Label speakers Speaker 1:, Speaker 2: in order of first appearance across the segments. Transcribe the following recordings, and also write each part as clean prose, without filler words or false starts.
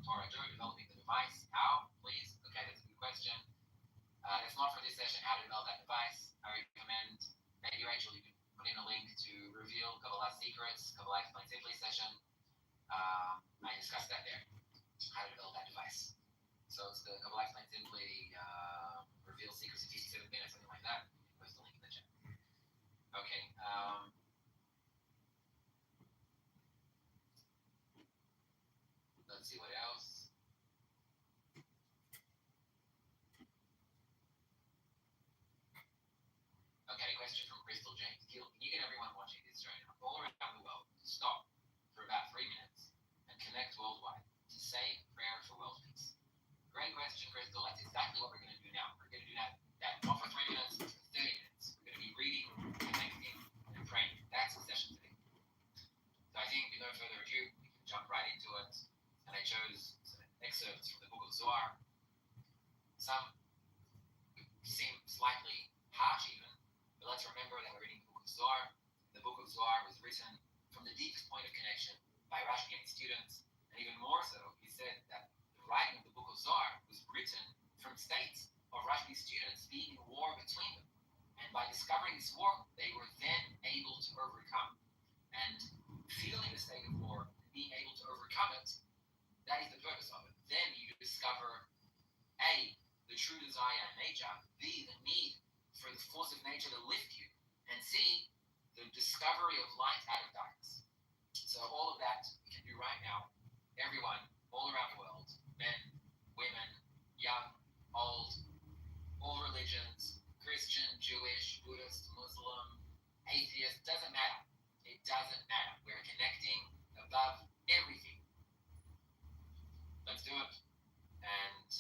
Speaker 1: Torah. Joe, developing the device. How, please? Okay, that's a good question. It's not for this session how to develop that device. I recommend, maybe Rachel, you can put in a link to Reveal Kabbalah Secrets, Kabbalah Explained Simply session. I discussed that there, how to develop that device. So it's the Kabbalah Explained Simply Reveal Secrets in 57 minutes, something like that. Post the link in the chat. Okay. Let's see what else. Okay, question from Crystal James. Gil, can you get everyone watching this right now, all around the world, to stop for about 3 minutes and connect worldwide to say prayer for world peace? Great question, Crystal. That's exactly what we're going to do now. We're going to do that not for 3 minutes, but for 30 minutes. We're going to be reading, connecting, and praying. That's the session today. So I think, with no further ado, we can jump right into it. And I chose some excerpts from the book of Zohar. Some seem slightly harsh even, but let's remember that we're reading the book of Zohar. The book of Zohar was written from the deepest point of connection by Rashi and his students, and even more so, he said that the writing of the book of Zohar was written from states of Rashi's students being in war between them. And by discovering this war, they were then able to overcome. And feeling the state of war, being able to overcome it, that is the purpose of it. Then you discover A, the true desire and nature, B, the need for the force of nature to lift you, and C, the discovery of light out of darkness. So all of that we can do right now. Everyone, all around the world, men, women, young, old, all religions, Christian, Jewish, Buddhist, Muslim, atheist, doesn't matter. It doesn't matter. We're connecting above everything. Let's do it. And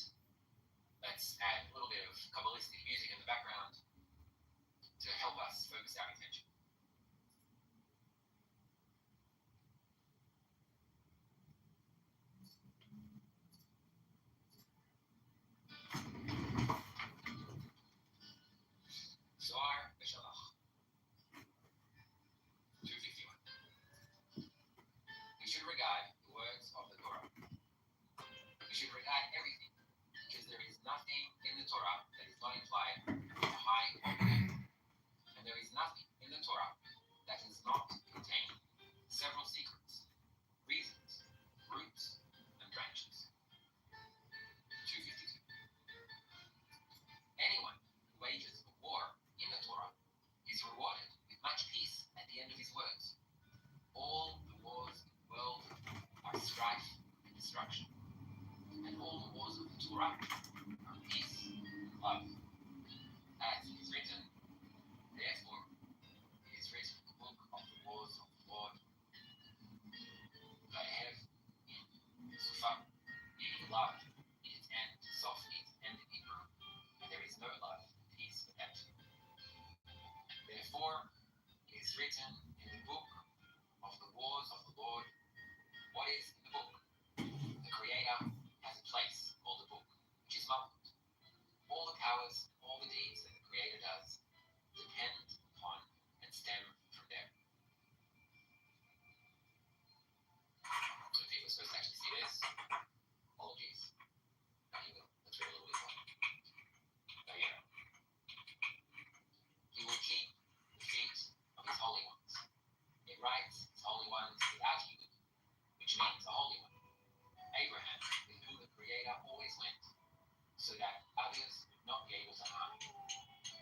Speaker 1: let's add a little bit of Kabbalistic music in the background to help us focus our attention. Zohar Beshalach 251. We should regard the words of the Torah. We should regard everything, because there is nothing in the Torah that is not implied in the high or low. And there is nothing in the Torah that does not contain several secrets, reasons, roots, and branches. 252. Anyone who wages a war in the Torah is rewarded with much peace at the end of his words. All the wars in the world are strife and destruction. And all the wars of the Torah are peace and love. As it is written, therefore, it is written in the book of the wars of the Lord, Vayev in Sufah, meaning love in its end, Sof in its end in Hebrew, and there is no love and peace without it. Therefore, it is written in the book of the wars of the Lord. What is in the book? The Creator has a place called the book, which is multiple. All the powers, all the deeds that the Creator does depend upon and stem from there. Okay, we're supposed to actually see this. Apologies. Now you will. Let's read a little bit more. Oh yeah. He will keep the feet of his holy ones. It writes his holy ones without you, which means a holy one. Abraham, with whom the Creator always went, so that others would not be able to harm him.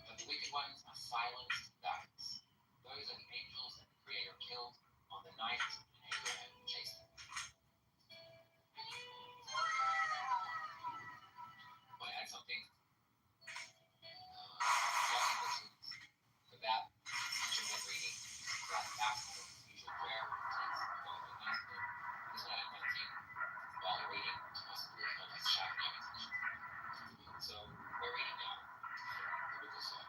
Speaker 1: But the wicked ones are silenced in darkness. Those are the angels that the Creator killed on the night when Abraham chased them. Want to add something? About each and one reading, about the outcome of usual prayer, please go to the Facebook. This one I'm editing while you're reading to possibly help us sharpen our attention. So we're reading now from the book of Zohar.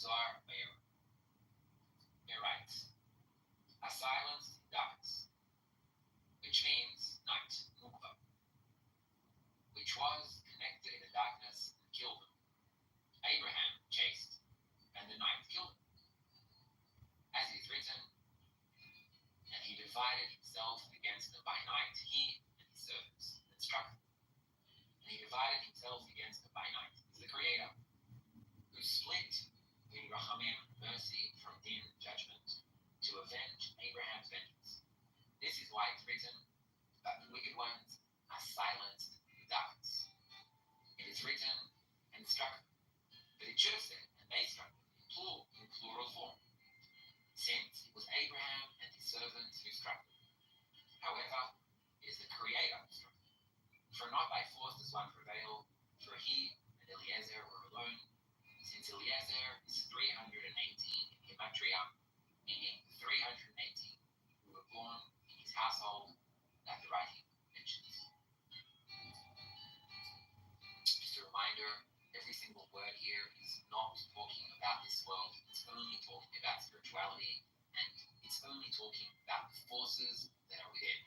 Speaker 1: Zar Meir. It writes, a silenced darkness, which means night, Mukva, which was connected in the darkness and killed them. Abraham chased, and the night killed him. As it is written, and he divided himself against them by night, he and his servants, and struck them. And he divided himself against them by night. It's the Creator who split in Rachamim, mercy, from din, judgment, to avenge Abraham's vengeance. This is why it's written that the wicked ones are silenced in darkness. It is written, and struck them. But it should have said, and they struck them, in plural form, since it was Abraham and his servants who struck them. However, it is the Creator who struck them. For not by force does one prevail, for he and Eliezer were alone, since Eliezer is 318 in Gematria, meaning 318 who were born in his household that the writing mentions. Just a reminder, every single word here is not talking about this world. It's only talking about spirituality, and it's only talking about the forces that are within.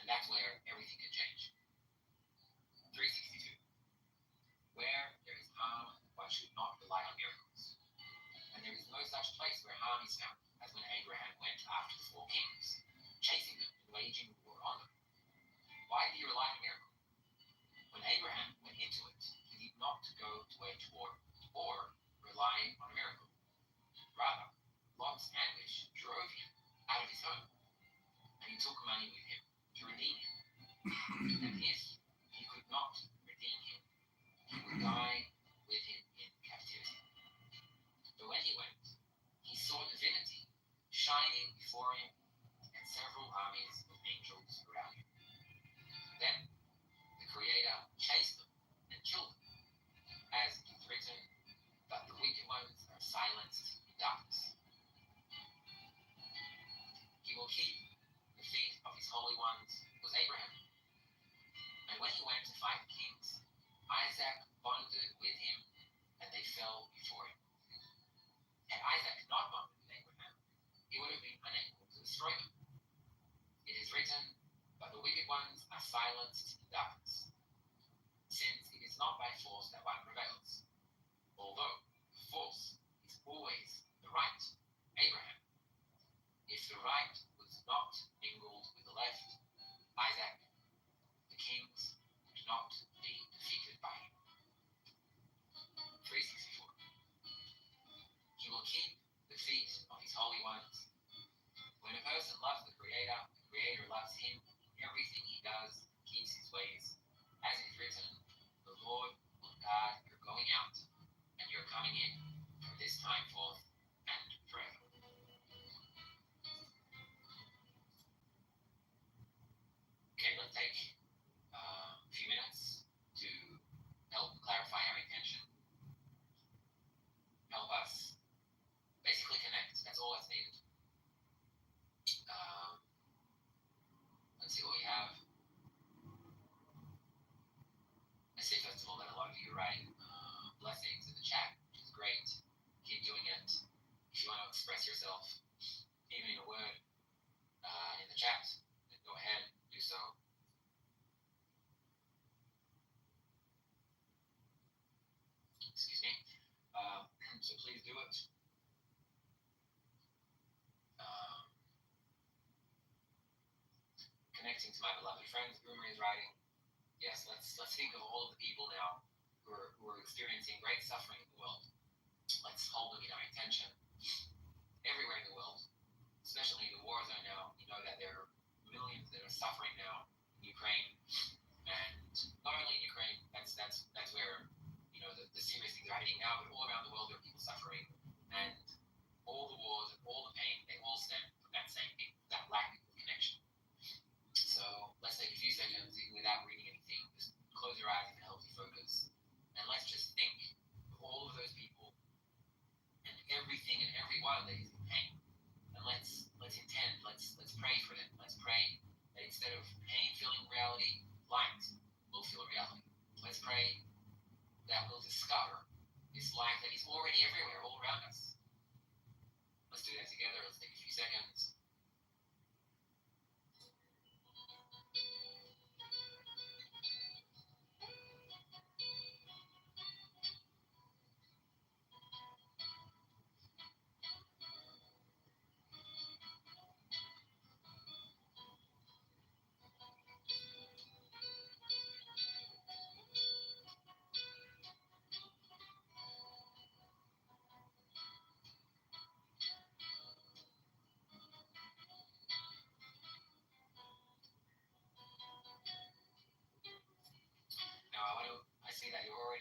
Speaker 1: And that's where everything can change. 362. Where there is harm, one should not rely on miracles. And there is no such place where harm is found as when Abraham went after the 4 kings, chasing them and waging war on them. Why did he rely on a miracle? When Abraham went into it, he did not go to wage war or rely on a miracle. Rather, Lot's anguish drove him out of his home, and he took money with him to redeem him. And if he could not redeem him, he would die with him in captivity. But when he went, he saw divinity shining before him and several armies of angels around him. Then the Creator chased them and killed them, as it is written, that the wicked ones are silenced in darkness. He will keep the feet of his holy ones, was Abraham. And when he went to fight the kings, Isaac bonded with him, and they fell before him. Had Isaac not bonded with Abraham, he would have been unable to destroy them. It is written, but the wicked ones are silenced in darkness, since it is not by force that one prevails, although the force is always the right, Abraham. If the right was not mingled with the left, Isaac, the kings would not be defeated by him. 364. He will keep the feet of his holy ones. When a person loves the Creator loves him in everything he does, keeps his ways. As it is written, the Lord will guard your going out and your coming in from this time forth and forever. Okay, let's take a few minutes to help clarify our intention, help us basically connect. That's all that's needed. Let's see what we have. I see first of all that a lot of you are writing blessings in the chat, which is great. Keep doing it. If you want to express yourself, even in a word, in the chat, then go ahead, do so. Excuse me. So please do it. Connecting to my beloved friends, Boomer is writing. Yes, let's think of all of the people now who are experiencing great suffering in the world. Let's hold them in our intention. Everywhere in the world, especially in the war zone now, you know that there are millions that are suffering now in Ukraine, and not only in Ukraine. That's where the serious things are happening now, but all around the world there are people suffering, and all the wars and all the pain, they all stem from that same thing, that lack of connection. So let's take a few seconds, even without reading anything, just close your eyes and healthy focus, and let's just think of all of those people and everything and everyone that is in pain. And let's intend, let's pray for them. Let's pray that instead of pain filling reality,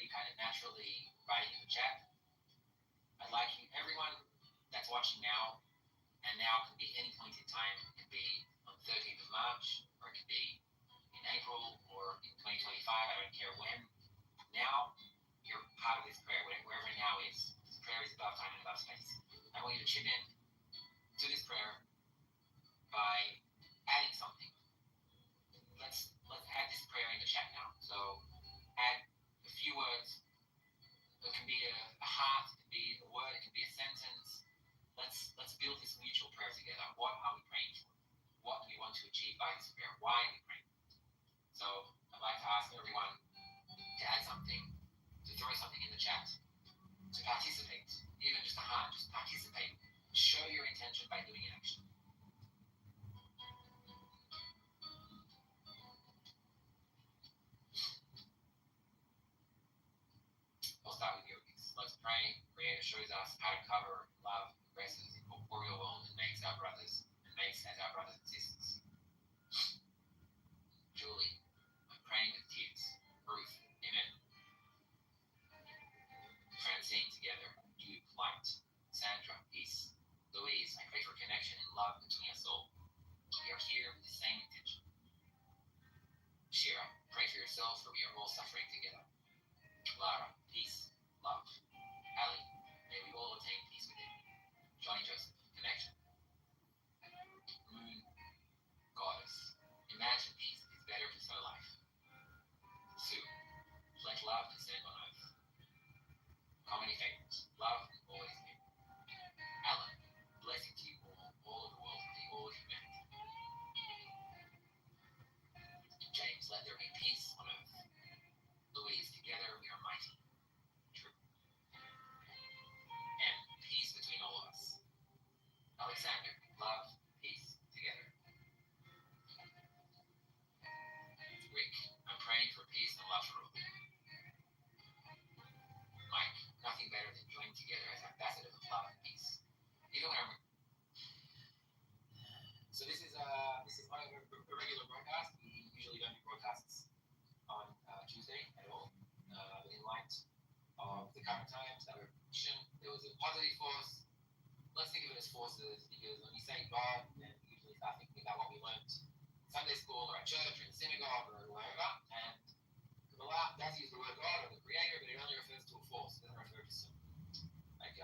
Speaker 1: already kind of naturally writing in the chat. I'd like you, everyone that's watching now, and now can be any point in time. It can be on 13th of March, or it can be in April, or in 2025. I don't care when. Now, you're part of this prayer, wherever now is. This prayer is above time and above space. I want you to chip in to this prayer by adding something. Let's add this prayer in the chat now. So add a few words. It can be a heart, it can be a word, it can be a sentence. Let's build this mutual prayer together. What are we praying for? What do we want to achieve by this prayer? Why are we praying? So I'd like to ask everyone to add something, to throw something in the chat, to participate, even just a heart, just participate. Show your intention by doing an action. I'll start with yogis. Let's pray. Creator shows us how to cover, love, aggressors, the corporeal world, and makes our brothers, and makes as our brothers and sisters. Julie, I'm praying with tears. Ruth, amen. Francine, together. Duke, light. Sandra, peace. Louise, I pray for connection and love between us all. We are here with the same intention. Shira, pray for yourself, for we are all suffering together. Lara, peace, love. Ali, may we all attain peace within. Johnny Joseph, connection. Moon, goddess, imagine peace is better for so life. Sue, let love descend on earth. Comedy favorites, love is always new. Alan, blessing to you all of the world, and all of humanity. James, let there be peace on earth. Louise, together we are mighty. True. And peace between all of us. Alexander, love, peace, together. Rick, I'm praying for peace and love for all. Mike, nothing better than joining together as ambassadors of love and peace. Even when I'm... So this is not a regular broadcast. We usually don't do broadcasts on Tuesday at all. But in light of the current times, our mission, there was a positive force. Let's think of it as forces, because when we say God, then we usually start thinking about what we learned in Sunday school or at church or in synagogue or wherever. And Kabbalah does use the word God or the Creator, but it only refers to a force. It doesn't refer to some like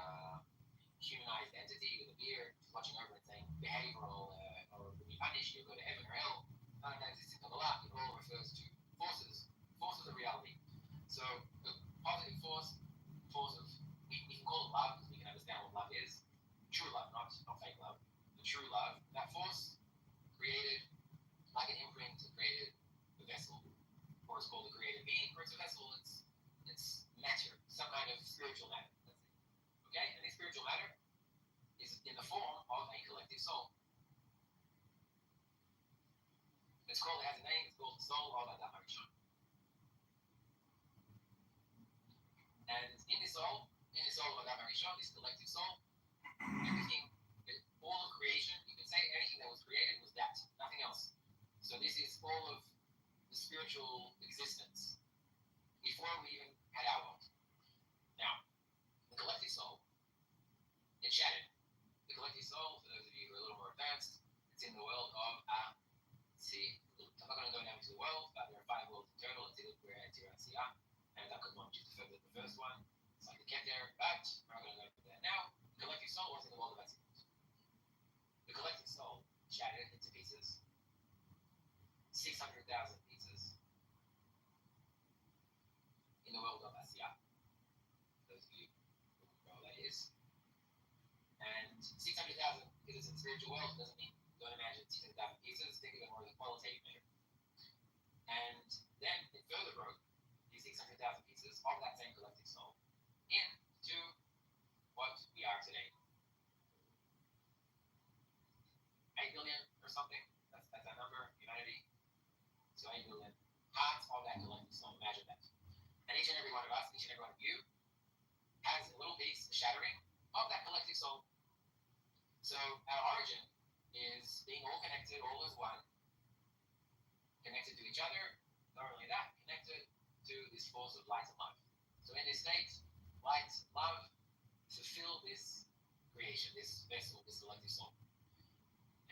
Speaker 1: humanized entity with a beard watching over and saying behavioral or when you punish, you go to heaven or hell. None of that exists in Kabbalah. It all refers to forces of reality. So the positive force of we can call it love because we can understand what love is. True love, not fake love. The true love, that force created like an imprint, it created a vessel, or it's called a created being, or it's a vessel. It's matter, some kind of spiritual matter. That's it. Okay, and this spiritual matter is in the form of a collective soul. It has a name. It's called the soul of Adam Harishon. And in this soul of Adam Harishon, this collective soul, everything, all of creation, you could say anything that was created was that, nothing else. So this is all of the spiritual existence before we even had our world. Now, the collective soul, it shattered. The collective soul, for those of you who are a little more advanced, it's in the world of I'm not going to go down into the world, but there are 5 worlds in total. It's Ilukura and Tirancia, and that could not just the first one. It's like the kept there, but we're not going to go into that now. The collective soul was in the world of Atzilut. The collective soul shattered into pieces. 600,000 pieces in the world of Asya. Those of you who know what that is. And 600,000 pieces in the spiritual world doesn't mean, don't imagine 600,000 pieces, think of it more as a qualitative measure. And then it further broke these 600,000 pieces of that same collective soul into what we are today. 8 billion or something, that's that number, humanity. So 8 billion parts of that collective soul, imagine that. And each and every one of us, each and every one of you, has a little piece, a shattering of that collective soul. So our origin is being all connected, all as one, connected to each other, not only that, connected to this force of light and love. So in this state, light, love, fulfill this creation, this vessel, this collective soul.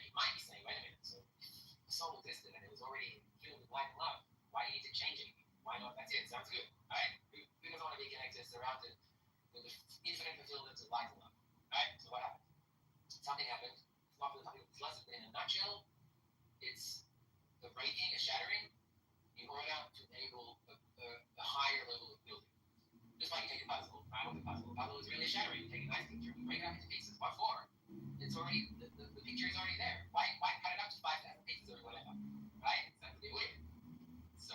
Speaker 1: And you might be saying, wait a minute, so if the soul existed and it was already filled with light and love, why do you need to change anything? Why not? That's it, sounds good, right? Who doesn't want to be connected, surrounded with the infinite fulfillment of light and love, right? So what happened? Something happened. It's not for the topic of this lesson, but in a nutshell, it's the breaking, a shattering, in order to enable a higher level of building. Just like you take a puzzle, right? With a puzzle. A puzzle is really shattering. You take a nice picture, you break it up into pieces. What for? It's already, the picture is already there. Why cut it up to 5,000 pieces or whatever? Right? It's not a bit weird. So,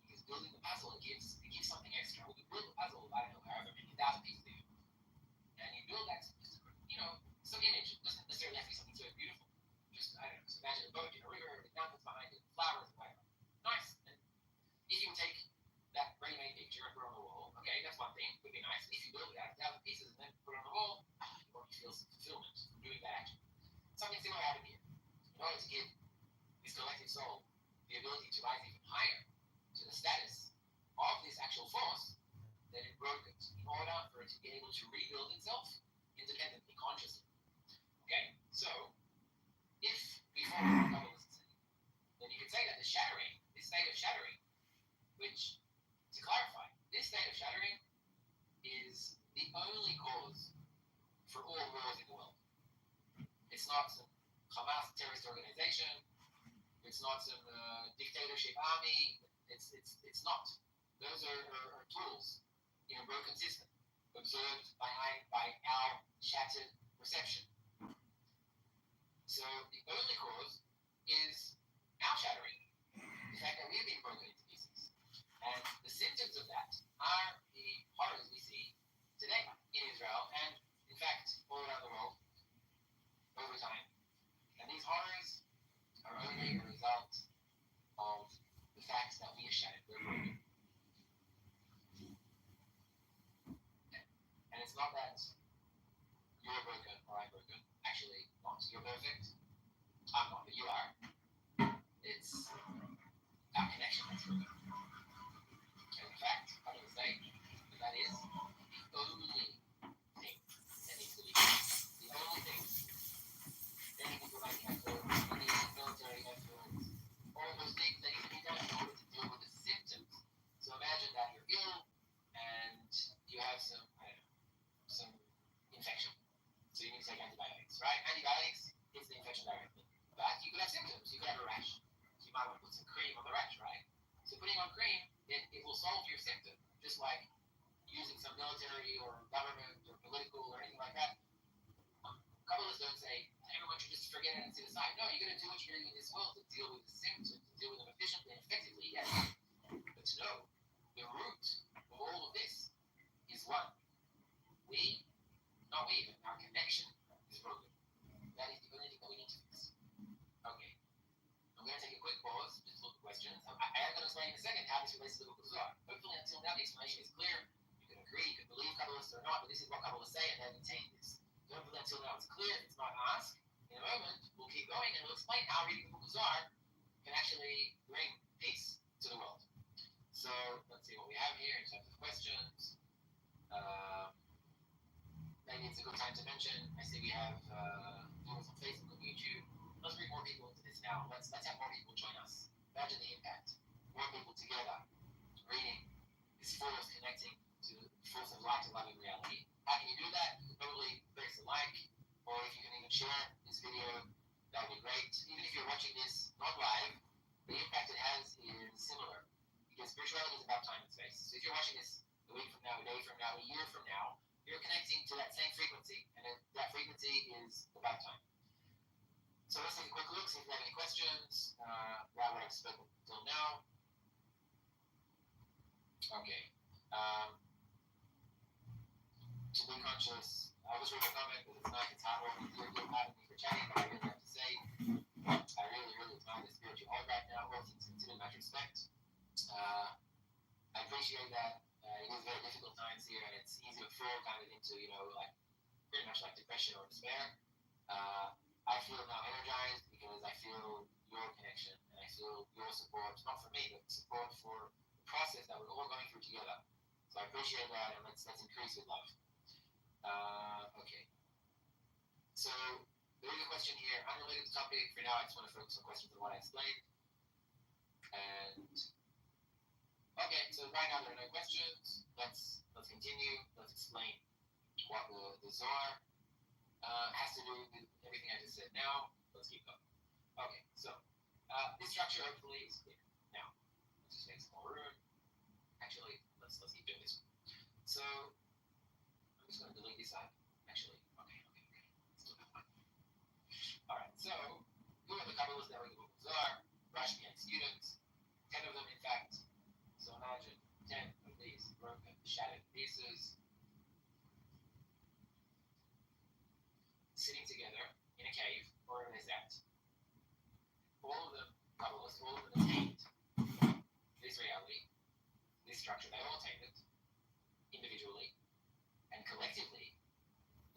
Speaker 1: because building the puzzle, it gives something extra. When you build a puzzle, I don't know, however many thousand pieces you, and you build that, just, some image. It doesn't necessarily have to be something so beautiful. Just, I don't know, so imagine a boat in a river, with mountains behind it, flowers, whatever. Nice. And if you take that ready-made picture and put it on the wall, okay, that's one thing, would be nice. If you build it out of 1,000 pieces and then put it on the wall, you already feel some fulfillment from doing that action. Something similar happened here. In order to give this collective soul the ability to rise even higher to the status of this actual force, then it broke it in order for it to be able to rebuild itself independently, consciously. Okay, so if we follow what Kabbalists say, then you could say that the shattering, this state of shattering, which, to clarify, this state of shattering is the only cause for all wars in the world. It's not some Hamas terrorist organization. It's not some dictatorship army. It's not. Those are tools in a broken system, observed by our shattered perception. So the only cause is our shattering, the fact that we've been broken into pieces. And the symptoms of that are the horrors we see today in Israel and, in fact, all around the world over time. And these horrors are only a result of the fact that we are shattered, we're broken. And it's not that you're broken or I'm broken. Actually, not. You're perfect. I'm not, but you are. It's our connection that's broken. And in fact, I'm going to say that is the only thing that needs to be done. The only thing. Many people might have military efforts, all those things that need to be done in order to deal with the symptoms. So imagine that you're ill and you have some infection. So you need to take antibiotics, right? Antibiotics hits the infection directly. But you could have symptoms. You could have a rash. So you might want to put some cream on the rash, right? So putting on cream, it will solve your symptom, just like using some military or government or political or anything like that. Kabbalists don't say everyone should just forget it and sit aside. No, you're going to do what you're doing in this world to deal with the symptoms, to deal with them efficiently and effectively, yes. But to know the root of all of this is one. Not we, but our connection is broken. That is the only thing that we need to fix. Okay. I'm going to take a quick pause, just look at questions. I am going to explain in a second how this relates to the book of Zohar. Hopefully, until now, the explanation is clear. You can agree, you can believe Kabbalists or not, but this is what Kabbalists say, and they maintain this. So hopefully, until now, it's clear. It's not asked. In a moment, we'll keep going, and we'll explain how reading the book of Zohar can actually bring peace to the world. So, let's see what we have here in terms of questions. Maybe it's a good time to mention. I see we have viewers on Facebook and YouTube. Let's bring more people into this now. Let's have more people join us. Imagine the impact. More people together, reading this force, connecting to the force of light and loving reality. How can you do that? You can probably press a like, or if you can even share this video, that would be great. Even if you're watching this not live, the impact it has is similar. Because spirituality is about time and space. So if you're watching this a week from now, a day from now, a year from now, you're connecting to that same frequency, and that frequency is about time. So let's take a quick look, see if we have any questions about what I've spoken until now. Okay. To be conscious, I was reading a comment, but it's not, it's hard work. You're pardon me for chatting, but I really have to say, I really admire the spiritual art right now, all things considered in retrospect. I appreciate that. It is very difficult times here, and it's easy to fall kind of into, like pretty much like depression or despair. I feel now energized because I feel your connection and I feel your support, not for me, but support for the process that we're all going through together. So I appreciate that, and let's increase with love. Okay. So there is a question here, unrelated to topic. For now, I just want to focus on questions on what I explained. And okay, so right now there are no questions. Let's continue. Let's explain what the Zohar has to do with everything I just said. Now, let's keep going. Okay, so this structure hopefully is clear. Now, let's just make some more room. Actually, let's keep doing this. So I'm just going to delete this side. Actually, okay. Let's do that one. All right. So who are the Kabbalists that read the book of Zohar? Rashi and students. 10 of them, in fact. So imagine 10 of these broken, shattered pieces sitting together in a cave, wherever they're at. All of them, Kabbalists, all of them attained this reality, this structure. They all attained it individually, and collectively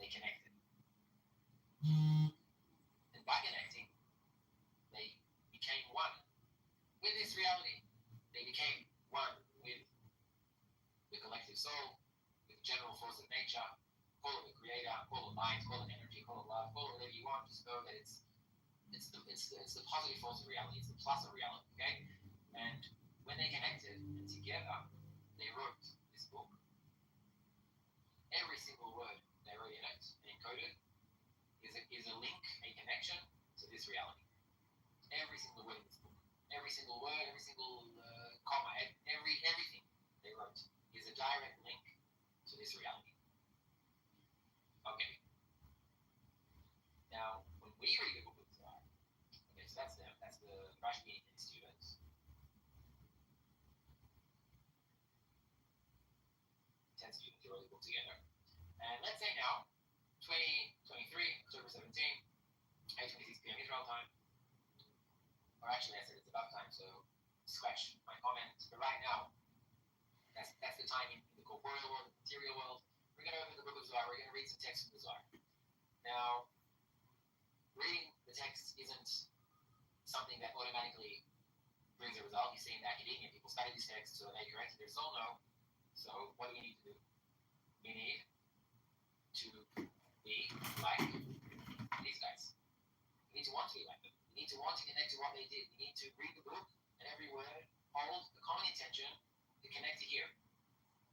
Speaker 1: they connected. And by connecting, they became one with this reality. They became one with the collective soul, with the general force of nature. Call it the creator, call it light, call it energy, call it love, call it whatever you want. Just know that it's the positive force of reality. It's the plus of reality. Okay, and when they connected and together, they wrote this book. Every single word they wrote in it and encoded is a link, a connection to this reality. Every single word in this book, every single word, every single comma, everything they wrote is a direct link to this reality. Okay. Now, when we read the book of Zohar, okay, so that's them. That's the Rashi and students. 10 students who wrote the book together. And let's say now, 2023, October 17, 8:26 p.m. Israel time. Or actually, I said it's about time, so scratch my comment. But right now, that's the time in the corporeal world, the material world. We're going to open the book of Zohar. We're going to read some text from the Zohar. Now, reading the text isn't something that automatically brings a result. You see in academia, people study these texts, so they correct their soul no. So what do we need to do? We need to be like these guys. We need to want to be like them. We need to want to connect to what they did. We need to read the book and every word hold the common intention to connect to here,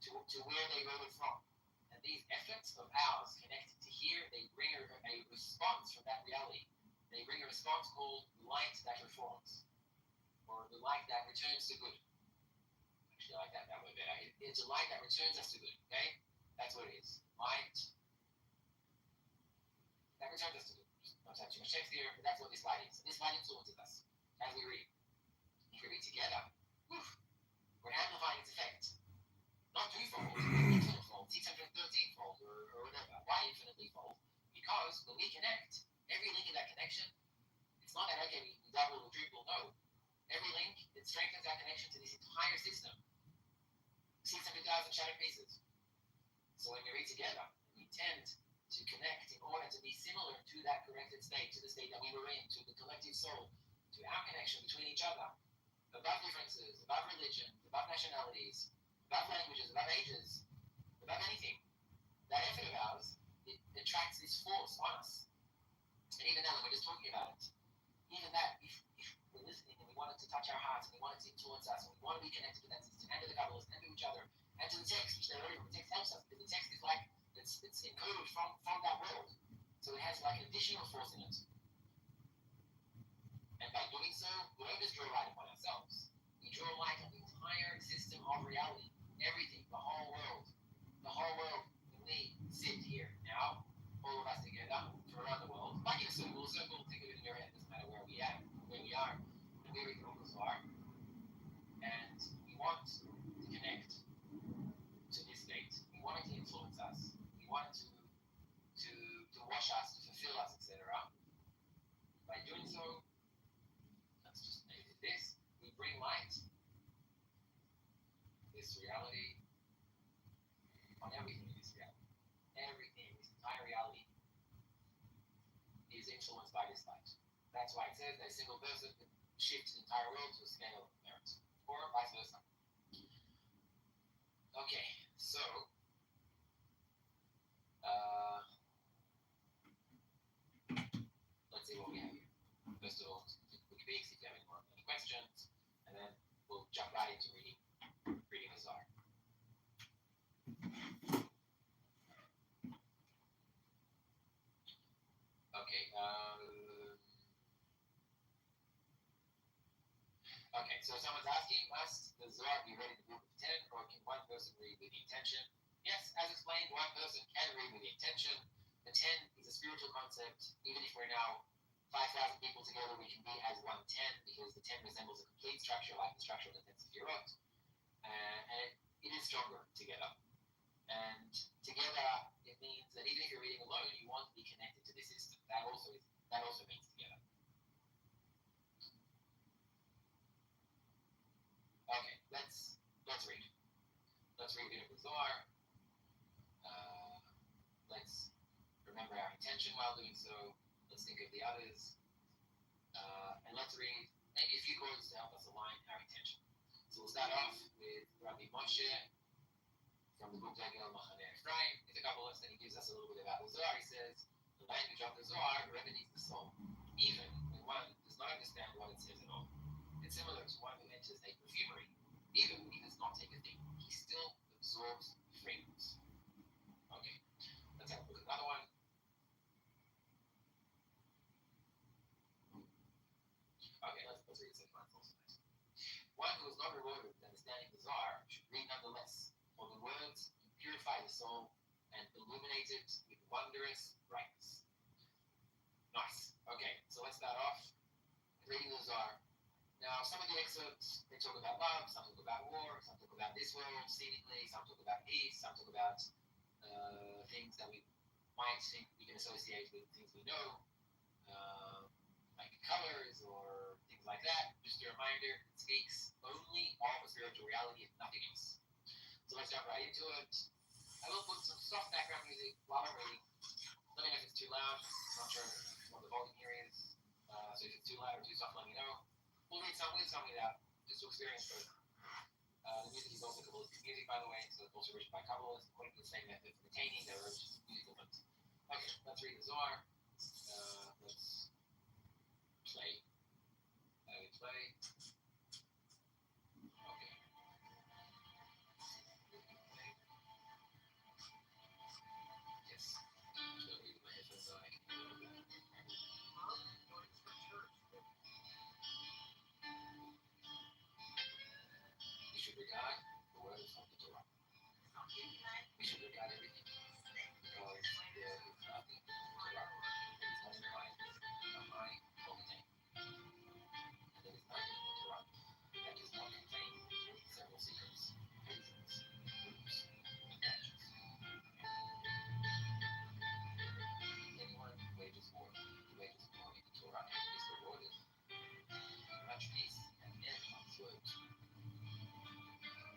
Speaker 1: to where they wrote it from. And these efforts of ours connected to here, they bring a response from that reality. They bring a response called light that reforms, or the light that returns to good. Actually, I like that word better. It's a light that returns us to good, okay? That's what it is. Light that returns us to good. Don't have too much text here, but that's what this light is. This light influences us as we read. If we read together, we're amplifying its effect. Not twofold, infinite-fold, 613-fold, or whatever. Why infinitely-fold? Because when we connect, every link in that connection, it's not that, okay, we double or triple, no. Every link, it strengthens our connection to this entire system. 600,000 shattered pieces. So when we read together, we tend to connect in order to be similar to that corrected state, to the state that we were in, to the collective soul, to our connection between each other, above differences, above religion, above nationalities, above languages, above ages, above anything. That effort of ours, it attracts this force on us. And even now, when we're just talking about it, even that, if we're listening and we want it to touch our hearts, and we want it to influence us, and we want to be connected to that system, and to the Kabbalists, and to each other, and to the text, which they wrote, the text helps us, because the text is like, it's encoded from that world. So it has like an additional force in it. And by doing so, we don't just draw light upon ourselves. We draw light on the entire system of reality. Everything, the whole world. The whole world. When we sit here now, all of us together, from around the world, like in a circle, think of it in your head, doesn't matter where we are. And we read the book of Zohar. And we want to connect to this state. We want it to influence us. We want it to wash us, to fulfill us, etc. By doing so, let's just make it this. We bring light, this reality, on everything in this reality. Everything, this entire reality is influenced by this light. That's why it says that a single person can shift the entire world to a scale of merit, or vice versa. Okay, So, uh, let's see what we have here. First of all, quick peeks if you have any questions, and then we'll jump right into reading the Zohar. Okay. Okay. So someone's asking, must the Zohar be read in a group of 10, or can one person read with the intention? Yes, as explained, one person can read with the intention. The 10 is a spiritual concept. Even if we're now 5,000 people together, we can be as 110 because the 10 resembles a complete structure like the structure of the 10 Sefirot. And it is stronger together. And together, it means that even if you're reading alone, you want to be connected to this system. That also means together. Okay, let's read. Let's read a bit of the Zohar. Let's remember our intention while doing so. Let's think of the others. And let's read maybe a few quotes to help us align our intention. So we'll start off with Rabbi Moshe from the book Degel Machane Ephraim. There's a couple of us that he gives us a little bit about the Zohar. He says, the language of the Zohar remedies the soul, even when one does not understand what it says at all. It's similar to one who enters a perfumery. Even when he does not take a thing, he still absorbs fragrance. Okay, let's have a look at another one. Okay, let's read the second one. One who is not rewarded with understanding the Zohar should read nonetheless, for the words purify the soul and illuminate it with wondrous brightness. Nice. Okay, so let's start off reading the Zohar. Now, some of the excerpts, they talk about love, some talk about war, some talk about this world, seemingly, some talk about peace, some talk about things that we might think we can associate with things we know, like colors or things like that. Just a reminder, it speaks only of a spiritual reality and nothing else. So let's jump right into it. I will put some soft background music while I'm reading. Let me know if it's too loud. I'm not sure what the volume here is. So if it's too loud or too soft, let me know. We'll read some with, some without, just to experience both. The music is also Kabbalistic music, by the way, so it's also written by Kabbalists according to the same method for maintaining their religious musical notes. Okay, let's read the Zohar. Let's play. Play. Okay. Yes. I'm just going to read my headphones so I can hear a little bit. We should regard the words of the Torah. We should regard everything because there is nothing in the Torah that is not in the Bible, not my holy name. And there is nothing in the Torah that does not contain several secrets, reasons, groups, and branches. Anyone who wages war in the Torah is rewarded. Much peace at the end of his words.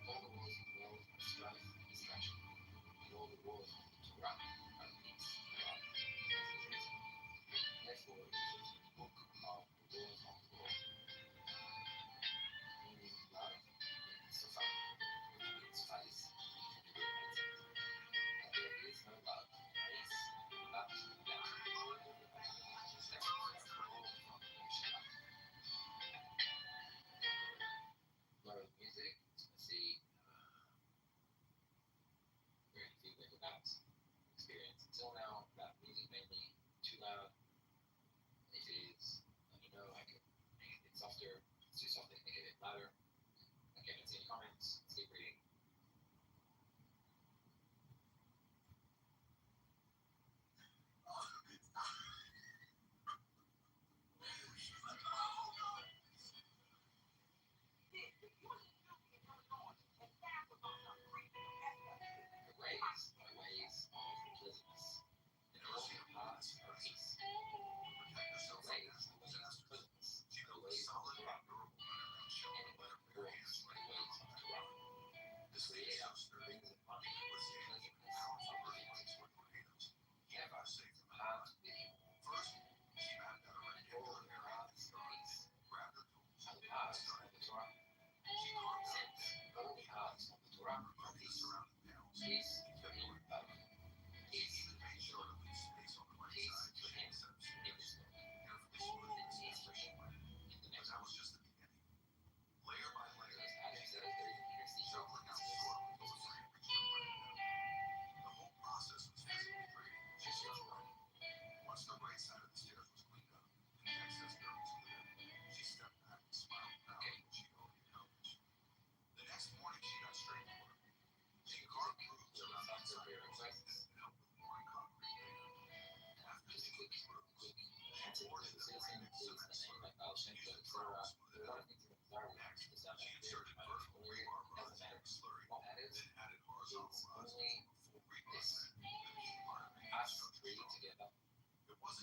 Speaker 1: All the wars of the world are strife and destruction, and all the wars of the Torah are peace and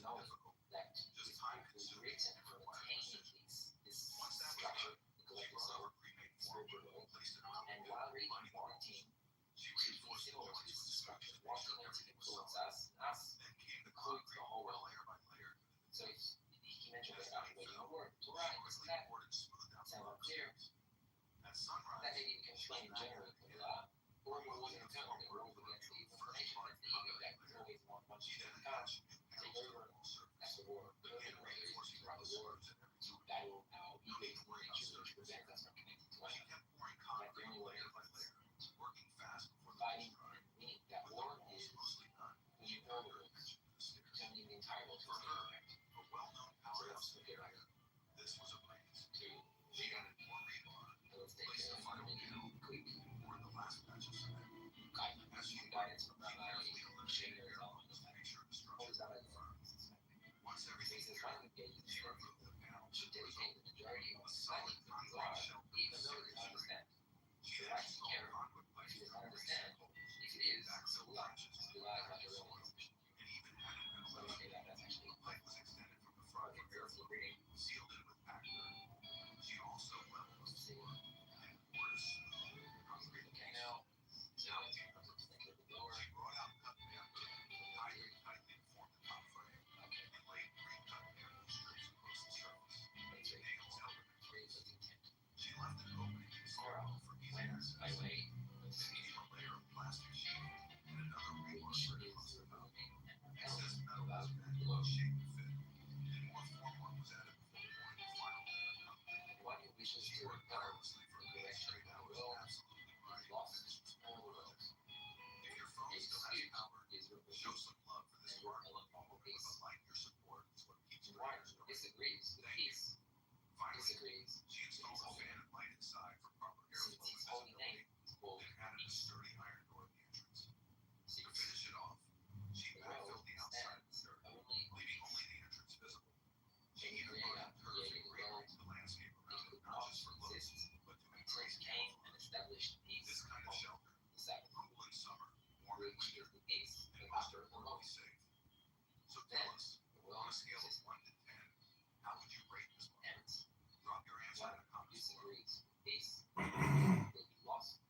Speaker 1: knowing that this book was written for maintaining this structure, the collective soul, the spiritual world, and while reading, wanting to be similar to this structure, wanting it to influence us, and us includes the whole world. So he mentioned about waiting on word, Torah, and this and that. Sound unclear? That maybe we can explain in general in Kabbalah, or we rules in internal, the rules against the information, against the ego that always wants you to come, take over. That's the war. The only way there is to run the war, to battle our ego's nature, which prevents us from connecting to one another. That's the only way. Fighting and winning that war is winning all the wars, turning the entire world to a state of effect. So let's look at it. Let's take a quick guidance from Rabbi Shader on what is Rabbi so he says, one who gauges the struggle should dedicate the majority of his study to the Zohar, even though he does not understand. The right to care if he does not understand. If it is, so Zula is not a real institution. So we say that's actually okay, careful reading. Okay, now, so let's make it a bit lower. By the way, let's see. Which is removing and repelling above and below. And one who wishes to repel the direction of the will is lost all the world. A dispute is removed and repelling all peace. And one who disagrees with peace disagrees with his holy name. Since his holy name is called peace. The world stands only on peace. Any creator created the world. It could not exist until he came and established peace on the Sabbath, which is the peace of after the moment. Then the world exists. Hence, one who disagrees with peace will be lost.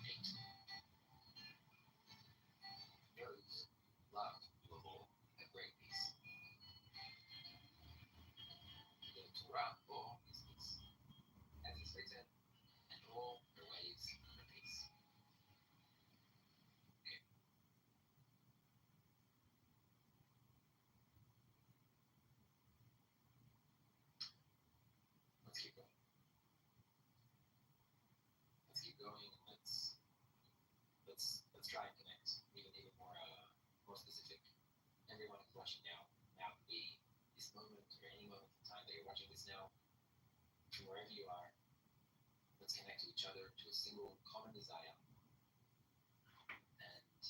Speaker 1: 8. Those who love your law have great peace. The Torah law is peace, as is written, and all the ways are peace. Okay. Let's keep going. Let's try and connect even more specific. Everyone who's watching now could be this moment or any moment in time that you're watching this now, from wherever you are. Let's connect to each other to a single common desire, and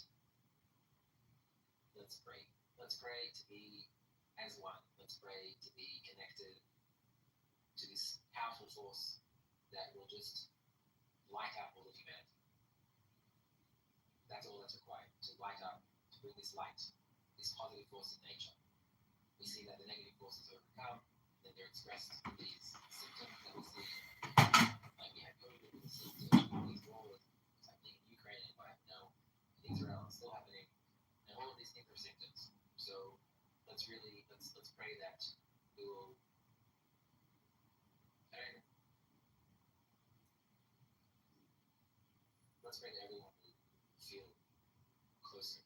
Speaker 1: let's pray. Let's pray to be as one. Let's pray to be connected to this powerful force that will just light up all of humanity. That's all that's required, to light up, to bring this light, this positive force in nature. We see that the negative forces overcome, then they're expressed in these symptoms that we see. Like we have COVID, we see these wars happening in Ukraine and what happened now in Israel is still happening, and all of these things are symptoms. So let's pray that we will. Let's pray that everyone will feel closer,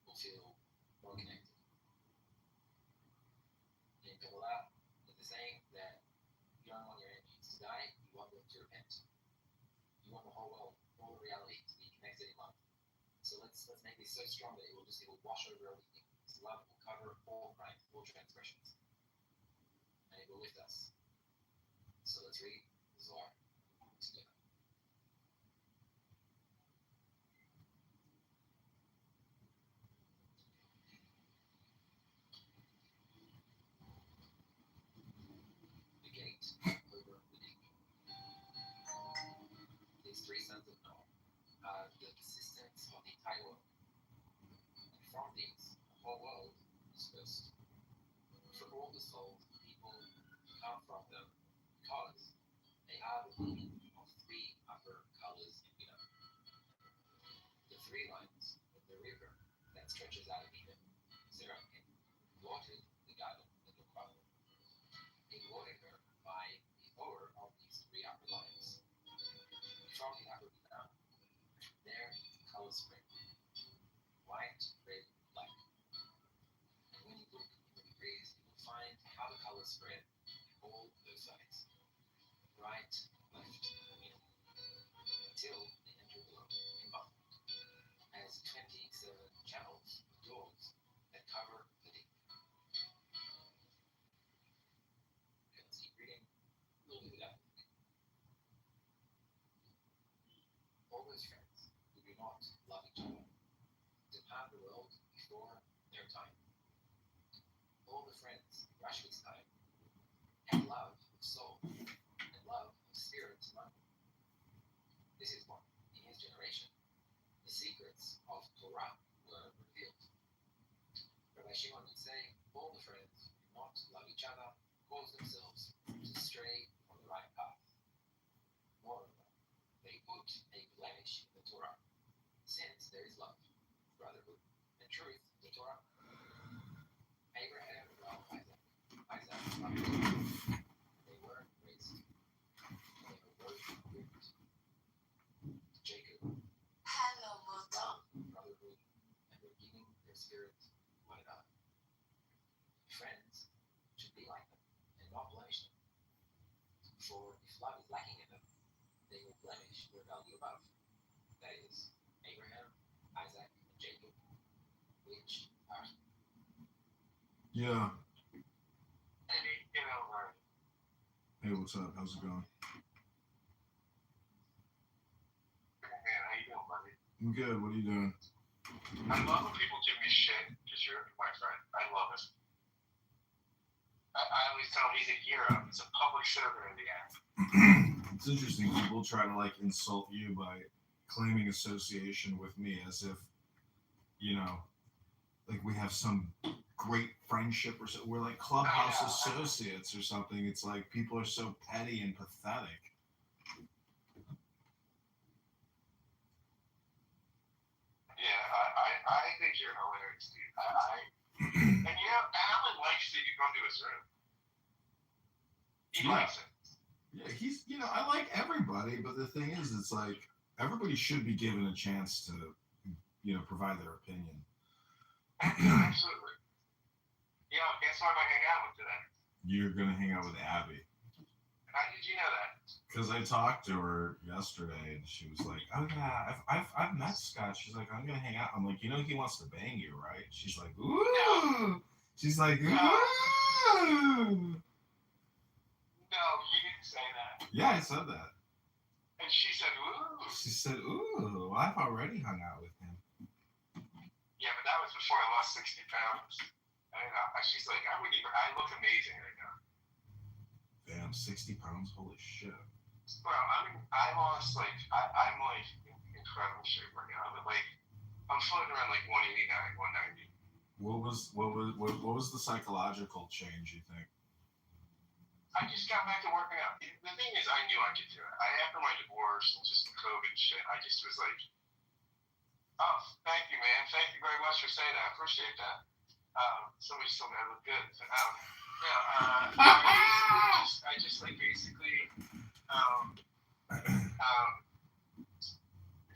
Speaker 1: will feel more connected. In Kabbalah, it's the saying that you don't want your enemies to die, you want them to repent. You want the whole world, all of reality to be connected in love. So let's make this so strong that it will wash over everything. This love will cover all crimes, all transgressions, and it will lift us. So let's read the Zohar together. The gate over the deep. These three sons of Noah are the persistence of the entire world. whole world is first. For all the souls, people come from them because they are the meaning of three upper colors in Eden. The three lines of the river that stretches out of Eden, Seraphim, watered the garden of the Father. He watered her by the ore of these three upper lines. From the upper Eden, their colors spread. White, red, black. And when you look in the degrees, you will find how the colors spread all those sides. Right, left, middle. Until they enter the embodiment as 27 channels, doors that cover the deep. Let's keep reading. We'll do that. All those friends who do not love each other depart the world before their time. All the friends in Rashid's time had love of soul and love of spirit among them. This is what, in his generation, the secrets of Torah were revealed. Rabbi Shimon would say, all the friends who do not love each other cause themselves to stray from the right path. Moreover, they put a blemish in the Torah, since there is love, brotherhood, and truth in the Torah. Abraham loved Isaac loved Jacob. They were raised. They were both whipped. Jacob loved brotherhood and were giving their spirit to one another. Friends should be like them and not blemish them. For if love is lacking in them, they will blemish their value above. That is, Abraham, Isaac, and Jacob, which are.
Speaker 2: Yeah.
Speaker 1: Right.
Speaker 2: Hey, what's up? How's it going?
Speaker 3: Man, how you doing, buddy?
Speaker 2: I'm good. What are you doing?
Speaker 3: I love when people give me shit because you're my friend. I love it. I always tell him he's a hero. He's a public servant in the app.
Speaker 2: It's interesting. People try to like insult you by claiming association with me as if, you know, like we have some great friendship or so. We're like clubhouse associates or something. It's like people are so petty and pathetic.
Speaker 3: Yeah, I think you're hilarious, dude. And you know, Alan likes that you come to his room. He likes it.
Speaker 2: Yeah, he's, you know, I like everybody, but the thing is, it's like everybody should be given a chance to, you know, provide their opinion.
Speaker 3: Absolutely. You know, guess who I'm going to hang out with today?
Speaker 2: You're going to hang out with Abby.
Speaker 3: How did you know that?
Speaker 2: Because I talked to her yesterday, and she was like, "Oh yeah, I've met Scott." She's like, "I'm gonna hang out." I'm like, "You know, he wants to bang you, right?" She's like, "Ooh."
Speaker 3: No.
Speaker 2: She's like, "Ooh."
Speaker 3: No, you didn't say that.
Speaker 2: Yeah, I said that.
Speaker 3: And she said, "Ooh."
Speaker 2: She said, "Ooh, I've already hung out with him."
Speaker 3: Yeah, but that was before I lost 60 pounds. And she's like, I look amazing right now.
Speaker 2: Damn, 60 pounds? Holy shit.
Speaker 3: Bro, I mean, I'm like in incredible shape right now. I'm floating around like 189, 190.
Speaker 2: What was the psychological change, you think?
Speaker 3: I just got back to working out. The thing is, I knew I could do it. After my divorce and just the COVID shit, I just was like, oh, thank you, man. Thank you very much for saying that. I appreciate that. Somebody told me I look good. So, I just like basically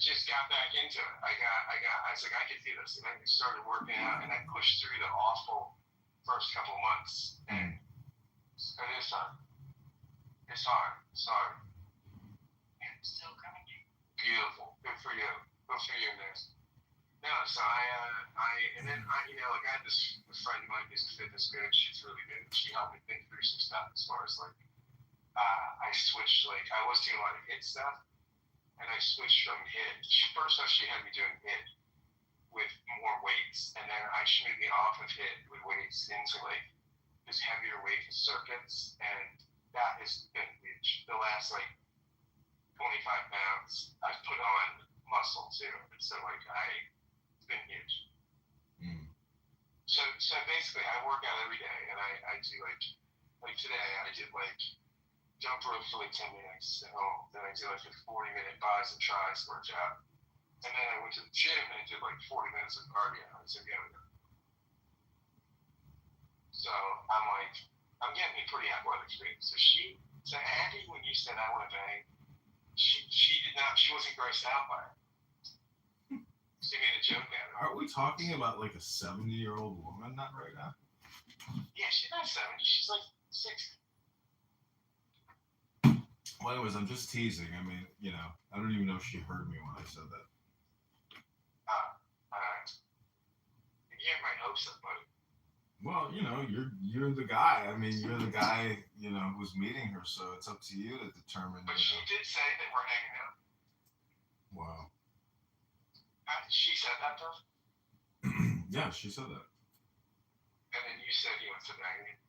Speaker 3: just got back into it. I was like, I could do this. And I started working out, and I pushed through the awful first couple months. And it is hard. It's hard. It's still coming. Beautiful. Good for you. Good for you, man. No, so I had this friend of mine who's a fitness coach. She's really good. She helped me think through some stuff as far as like, I switched, like, I was doing a lot of HIIT stuff, and I switched from HIIT. First off, she had me doing HIIT with more weights, and then she moved me off of HIIT with weights into like this heavier weight circuits, and that has been huge. The last like 25 pounds I've put on muscle too, and so like it's been huge. So basically, I work out every day, and I do like today, I did like jump rope for like 10 minutes at home. Then I did like a 40-minute bis and tris workout. And then I went to the gym and I did like 40 minutes of cardio. I said, yeah, we go. So I'm getting a pretty athletic streak. So Andy, when you said I want to bang, she wasn't grossed out by it. She made a joke out of it.
Speaker 2: Are we talking about like a 70-year-old woman? Not right now.
Speaker 3: Yeah, she's not 70. She's like 60.
Speaker 2: Well, anyways, I'm just teasing. I mean, I don't even know if she heard me when I said that.
Speaker 3: You get my hopes up, buddy.
Speaker 2: Well, you're the guy. I mean, you're the guy, who's meeting her, so it's up to you to determine.
Speaker 3: But she did say that we're hanging out.
Speaker 2: Wow.
Speaker 3: She said that, though?
Speaker 2: Yeah, she said that.
Speaker 3: And then you said you went to bang.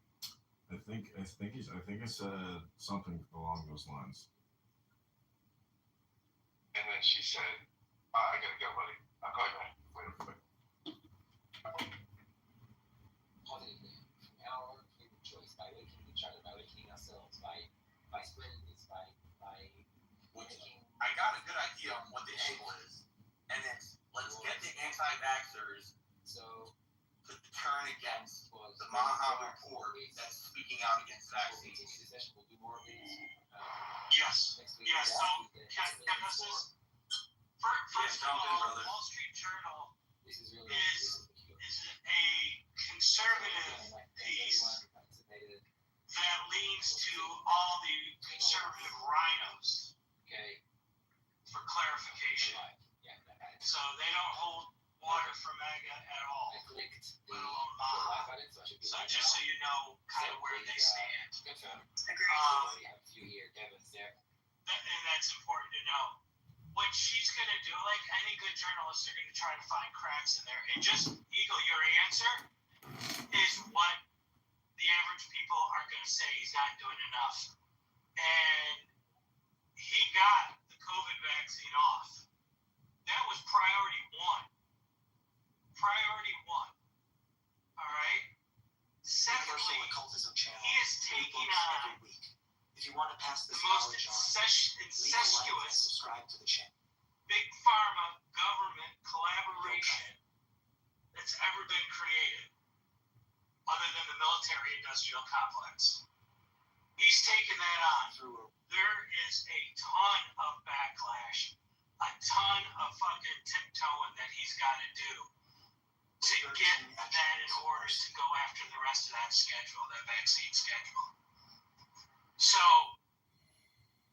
Speaker 2: I think I said something along those lines.
Speaker 3: And then she said, I gotta go, buddy. I'll call you back.
Speaker 2: Okay.
Speaker 1: Positively, from our favorite choice, by waking each other, by waking ourselves, by spreading this, by making.
Speaker 4: I got a good idea on what the angle is, and it's let's get the anti-vaxxers to turn against the Maha report that's speaking out against vaccines.
Speaker 1: We'll do more of these.
Speaker 5: Yes. Yes. So, can this is first of all, the Wall Street Journal is a conservative piece that leans to all the conservative rhinos.
Speaker 1: Okay.
Speaker 5: For clarification. So they don't hold water for MAGA at all. Let alone Maha. So just so you know kind of where they stand. And that's important to know. What she's going to do, like any good journalists, are going to try to find cracks in there. And just, Eagle, your answer is what the average people are going to say he's not doing enough. And he got the COVID vaccine off. That was priority one. Priority one. All right? Secondly, he is taking on
Speaker 6: every week. If you want to pass
Speaker 5: the
Speaker 6: this
Speaker 5: most
Speaker 6: knowledge on,
Speaker 5: incestuous
Speaker 6: subscribe to the channel.
Speaker 5: big pharma government collaboration that's ever been created, other than the military-industrial complex. He's taken that on. There is a ton of backlash, a ton of fucking tiptoeing that he's got to do to get that in order to go after the rest of that schedule, that vaccine schedule. So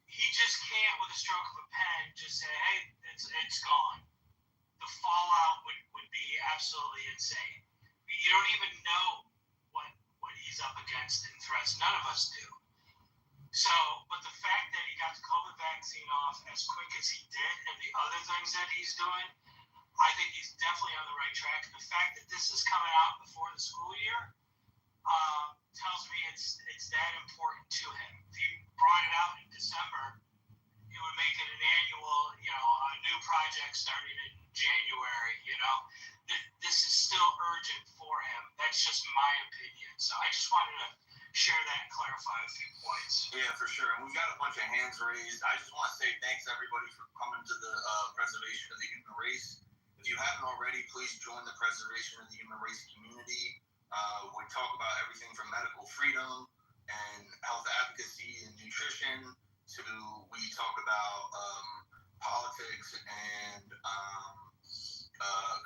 Speaker 5: he just can't, with a stroke of a pen, just say, hey, it's gone. The fallout would be absolutely insane. You don't even know what he's up against in threats. None of us do. So, but the fact that he got the COVID vaccine off as quick as he did and the other things that he's doing, I think he's definitely on the right track. And the fact that this is coming out before the school year tells me it's that important to him. If he brought it out in December, it would make it an annual, a new project starting in January, This is still urgent for him. That's just my opinion. So I just wanted to share that and clarify a few points.
Speaker 4: Yeah, for sure. And we've got a bunch of hands raised. I just want to say thanks, everybody, for coming to the Preservation of the Human Race. If you haven't already, please join the Preservation of the Human Race community. We talk about everything from medical freedom and health advocacy and nutrition to we talk about politics and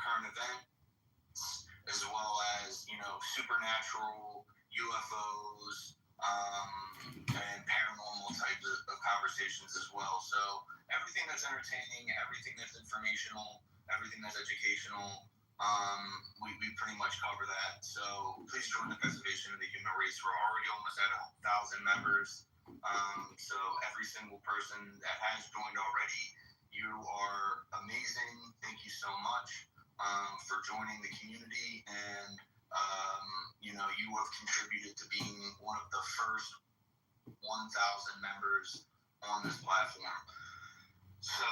Speaker 4: current events, as well as supernatural, UFOs, and paranormal types of conversations as well. So everything that's entertaining, everything that's informational, everything that's educational, we pretty much cover that. So please join the Preservation of the Human Race. We're already almost at 1,000 members. So every single person that has joined already, you are amazing. Thank you so much for joining the community, and you have contributed to being one of the first 1,000 members on this platform. So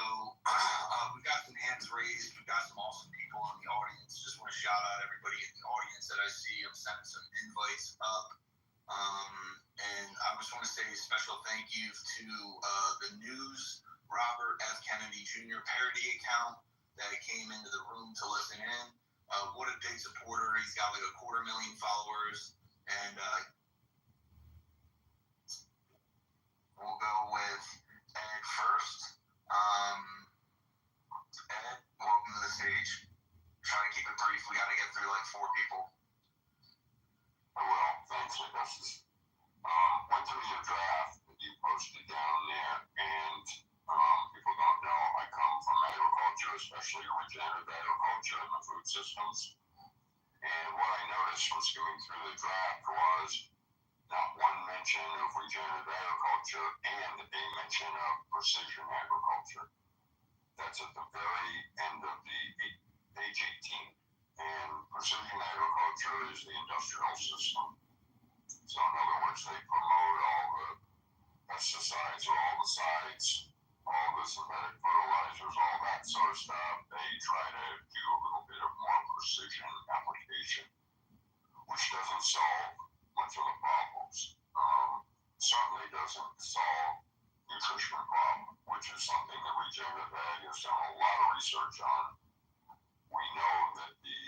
Speaker 4: we've got some hands raised. We've got some awesome people in the audience. Just want to shout out everybody in the audience that I see. I'm sending some invites up. And I just want to say a special thank you to the News Robert F. Kennedy Jr. parody account that came into the room to listen in. What a big supporter. He's got like 250,000 followers. And we'll go with Ed first. Ed, welcome to the stage. Try to keep it brief. We got to get through like 4 people.
Speaker 7: Well, thanks, Augustus. Went through your draft that you posted down there, and people don't know I come from agriculture, especially regenerative agriculture and the food systems. And what I noticed from skimming through the draft was not one mention of regenerative agriculture and a mention of precision agriculture. That's at the very end of the page 18. And precision agriculture is the industrial system. So in other words, they promote all the pesticides, all the sides, all the synthetic fertilizers, all that sort of stuff. They try to do a little bit of more precision application, which doesn't solve much of the problems. Certainly doesn't solve nutrition problem, which is something that regenerative ag has done a lot of research on. We know that the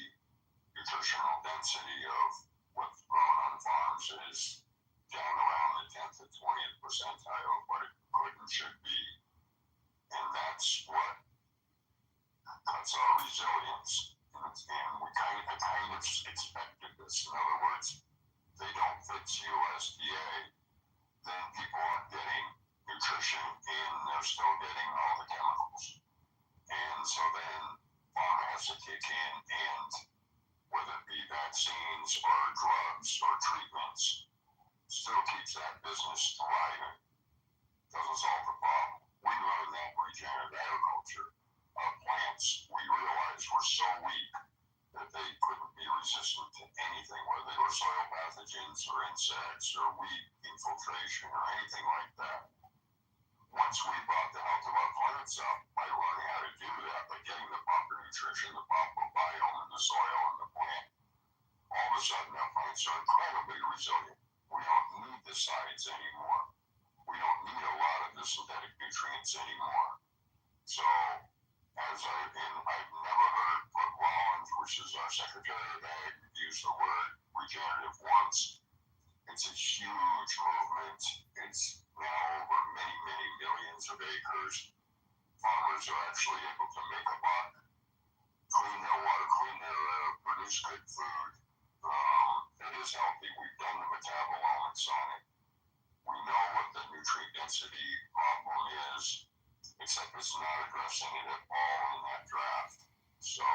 Speaker 7: nutritional density of what's grown on farms is down around the 10th to 20th percentile of what it could and should be. And that's what cuts our resilience. And we kind of expected this. In other words, they don't fix USDA, then people aren't getting nutrition and they're still getting all the chemicals. And so then farm has to kick in, and whether it be vaccines or drugs or treatments, still keeps that business thriving. Doesn't solve the problem. We learned that regenerative agriculture. Our plants, we realized, were so weak that they couldn't be resistant to anything, whether they were soil pathogens or insects or weed infiltration or anything like that. Once we brought the health of our plants up by learning how to do that, by getting the proper nutrition, the proper biome in the soil and the plant, all of a sudden our plants are incredibly resilient. We don't need the sides anymore. We don't need a lot of the synthetic nutrients anymore. So, I've never heard Brooke Rollins, which is our Secretary of Ag, use the word regenerative once. It's a huge movement. It's now over many, many millions of acres. Farmers are actually able to make a buck, clean their water, clean their produce good food. It is healthy. We've done the metabolomics on it. We know what the nutrient density problem is, except it's not addressing it at all in that draft. So,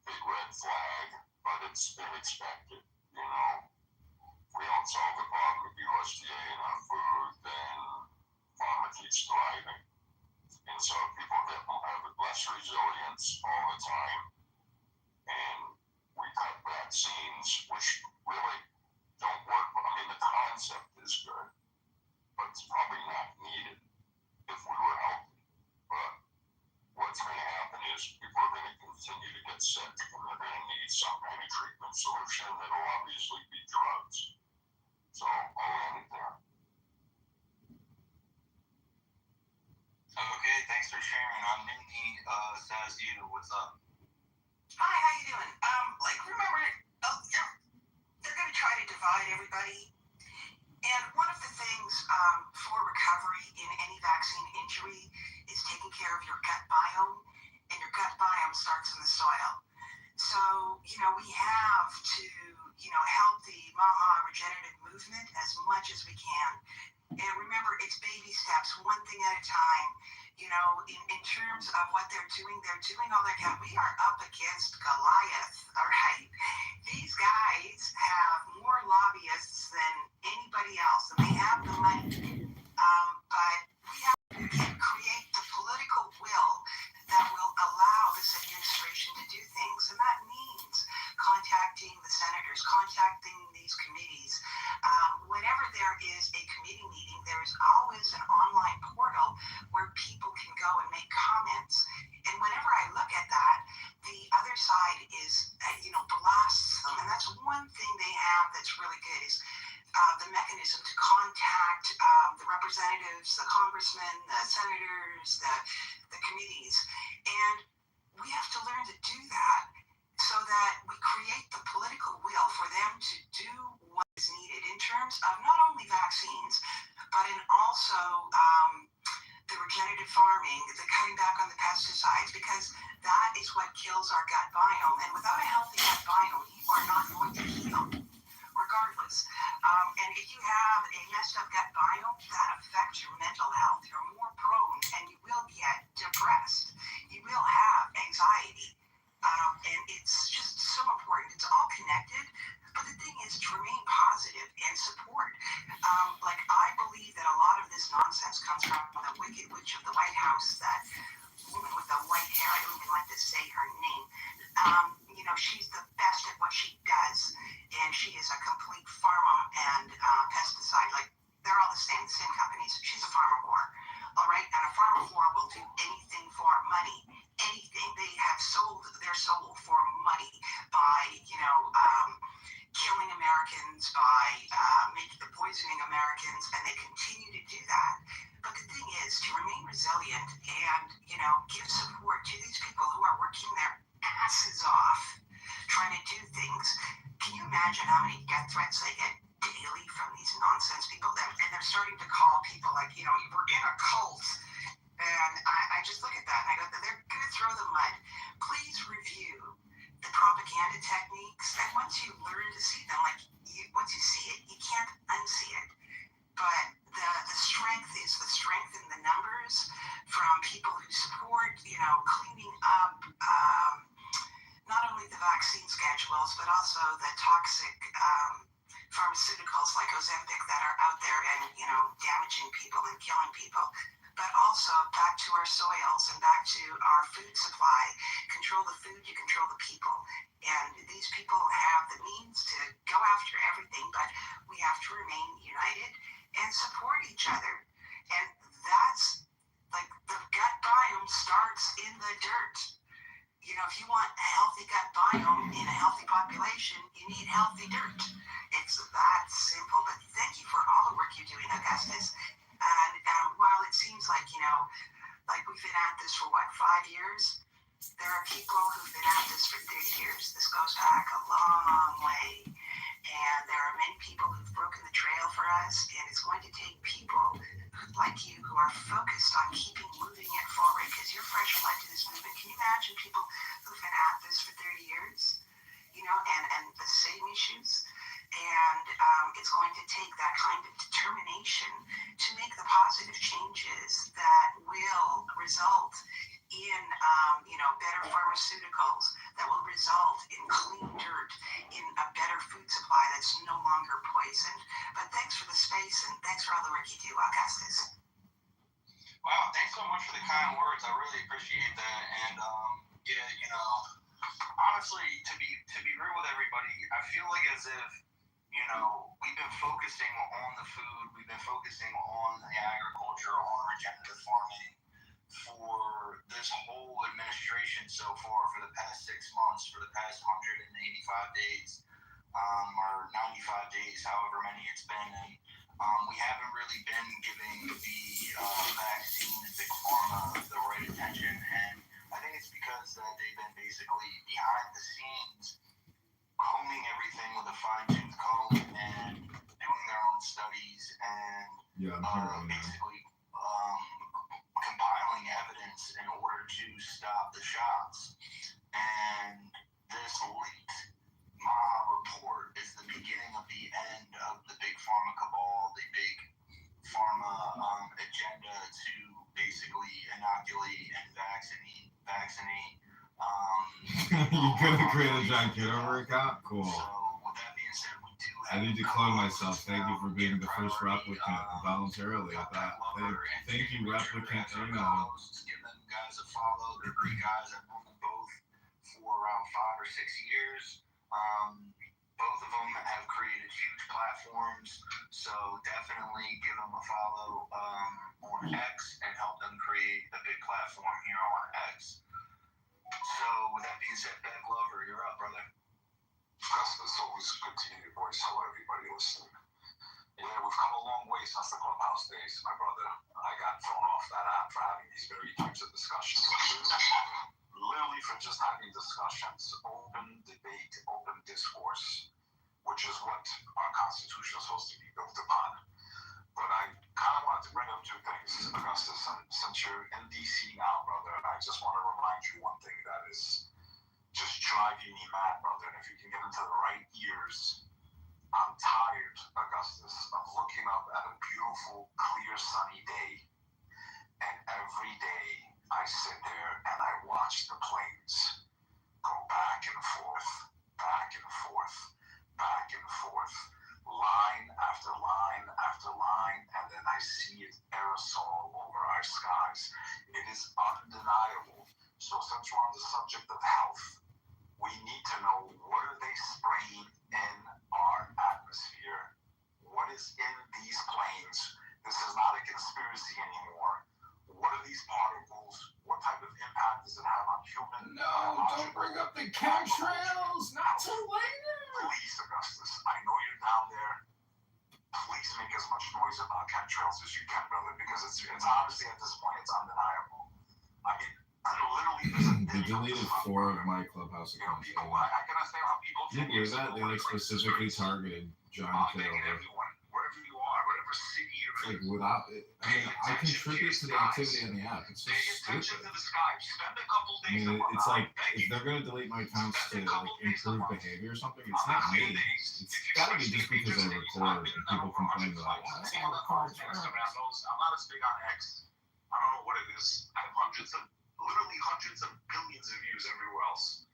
Speaker 7: big red flag, but it's been expected, you know. If we don't solve the problem of USDA in our food, then farmer keeps thriving. And so people have less resilience all the time. And we cut vaccines, which really don't work. I mean, the concept is good, but it's probably not needed if we were healthy. But what's going to happen is people are going to continue to get sick, and they're going to need some kind of treatment solution that'll obviously be drugs. So I'll end it there.
Speaker 4: Okay, thanks for sharing. I'm Mindy Saziu. What's up?
Speaker 8: Hi, how you doing? Remember, they're going to try to divide everybody. And one of the things for recovery in any vaccine injury is taking care of your gut biome, and your gut biome starts in the soil. So, we have to, help the MAHA regenerative movement as much as we can. And remember, it's baby steps, one thing at a time. In terms of what they're doing all they can. We are up against Goliath, all right? These guys have more lobbyists than anybody else, and they have the money. But we have to create the political will that will allow this administration to do things. And that means contacting the senators, contacting these committees. Whenever there is a committee meeting, there is always an online portal where people congressmen, the senators, the committees. And we have to learn to do that so that we create the political will for them to do what is needed in terms of not only vaccines, but in also the regenerative farming, the cutting back on the pesticides, because that is what kills our gut biome. And without a healthy gut biome, you are not going to heal, regardless. And if you have a messed up gut biome, that affects your mental health. You're more prone, and you will get depressed. You will have anxiety. And it's just so important. It's all connected. But the thing is to remain positive and support. Like, I believe that a lot of this nonsense comes from the Wicked Witch of the White House, that woman with the white hair. I don't even like to say her name. She's the best at what she does. And she is a complete pharma and pesticide. Like, they're all the same companies. She's a pharma whore. All right? And a pharma whore will do anything for money. Anything. They have sold their soul for money by, killing Americans, by poisoning Americans, and they continue to do that. But the thing is to remain resilient and, give support to these people who are working their asses off trying to do things. Can you imagine how many death threats they get daily from these nonsense people? And they're starting to call people like, we're in a cult. And I just look at that and I go, they're going to throw the mud. Please review the propaganda techniques. And once you learn to see them, once you see it, you can't unsee it. But the strength is the strength in the numbers from people who support, cleaning up not only the vaccine schedules, but also the toxic pharmaceuticals like Ozempic that are out there and, damaging people and killing people. But also back to our soils and back to our food supply. Control the food, you control the people. And these people have the means to go after everything, but we have to remain united and support each other. And that's like the gut biome starts in the dirt. If you want a healthy gut biome in a healthy population, you need healthy dirt. It's that simple. But thank you for all the work you're doing, Augustus. And while it seems like, like we've been at this for 5 years, there are people who've been at this for 30 years. This goes back a long way. And there are many people who've broken the trail for us. And it's going to take people like you who are focused on keeping moving it forward, because you're fresh blood to this movement. Can you imagine people who've been at this for 30 years, and the same issues? And it's going to take that kind of determination to make the positive changes that will result in, better pharmaceuticals, that will result in clean dirt, in a better food supply that's no longer poisoned. But thanks for the space, and thanks for all the work you do, Augustus.
Speaker 4: Wow, thanks so much for the kind words. I really appreciate that. And honestly, to be real with everybody, I feel like as if we've been focusing on the food, we've been focusing on the agriculture, on regenerative farming for this whole administration so far, for the past 6 months, for the past 185 days, or 95 days, however many it's been. And we haven't really been giving the vaccine and big pharma the right attention. And I think it's because that they've been basically behind the scenes combing everything with a fine-tooth comb and doing their own studies and basically compiling evidence in order to stop the shots. And this leaked MAHA report is the beginning of the end of the big pharma cabal, the big pharma agenda to basically inoculate and vaccinate.
Speaker 2: You're gonna create a John Kitover account? Cool.
Speaker 4: So with that being said, we do have
Speaker 2: I need to clone myself. Thank you for being the first replicant voluntarily at that. Thank you, replicant.
Speaker 4: Give them guys a follow. They're great guys. I've known them both for around 5 or 6 years. Both of them have created huge platforms, so definitely give them a follow on X and help them create a big platform here on X. So with that being said, Beck Glover, you're up, brother.
Speaker 7: Gus, it's always good to hear your voice. Hello, everybody listening. Yeah, we've come a long way since the Clubhouse days, my brother. I got thrown off that app for having these very types of discussions. Literally for just having discussions, open debate, open discourse, which is what our Constitution is supposed to be built upon. But I kind of wanted to bring up two things, Augustus. And since you're in DC now, brother, I just want to remind you one thing that is just driving me mad, brother. And if you can get into the right ears, I'm tired, Augustus, of looking up at a beautiful, clear, sunny day. And every day I sit there and I watch the planes go back and forth, back and forth, back and forth, line after line after line, and then I see it aerosol over our skies. It is undeniable. So since we're on the subject of health, we need to know, what are they spraying in our atmosphere? What is in these planes? This is not a conspiracy anymore. What are these particles? What type of impact does it have on human?
Speaker 2: No, don't bring up the chemtrails. Not too late.
Speaker 7: Please, Augustus, I know you're down there. Please make as much noise about chemtrails as you can, brother, because it's honestly, at this point, it's undeniable. I mean, literally,
Speaker 2: They deleted 4 of my Clubhouse accounts.
Speaker 7: People, I can understand how people
Speaker 2: Can you believe that? They like specifically targeted John Kitover.
Speaker 7: Everyone, wherever you are, whatever city you're in.
Speaker 2: Like without it, I mean, I contribute to the activity on the app. It's so stupid. I mean, it's like if they're gonna delete my accounts to like improve behavior or something, it's not me. It's gotta be just because I record and people complain like, "Oh, that's not recorded."
Speaker 7: I'm not as big on X. I don't know what it is. I have literally hundreds of billions of views everywhere else.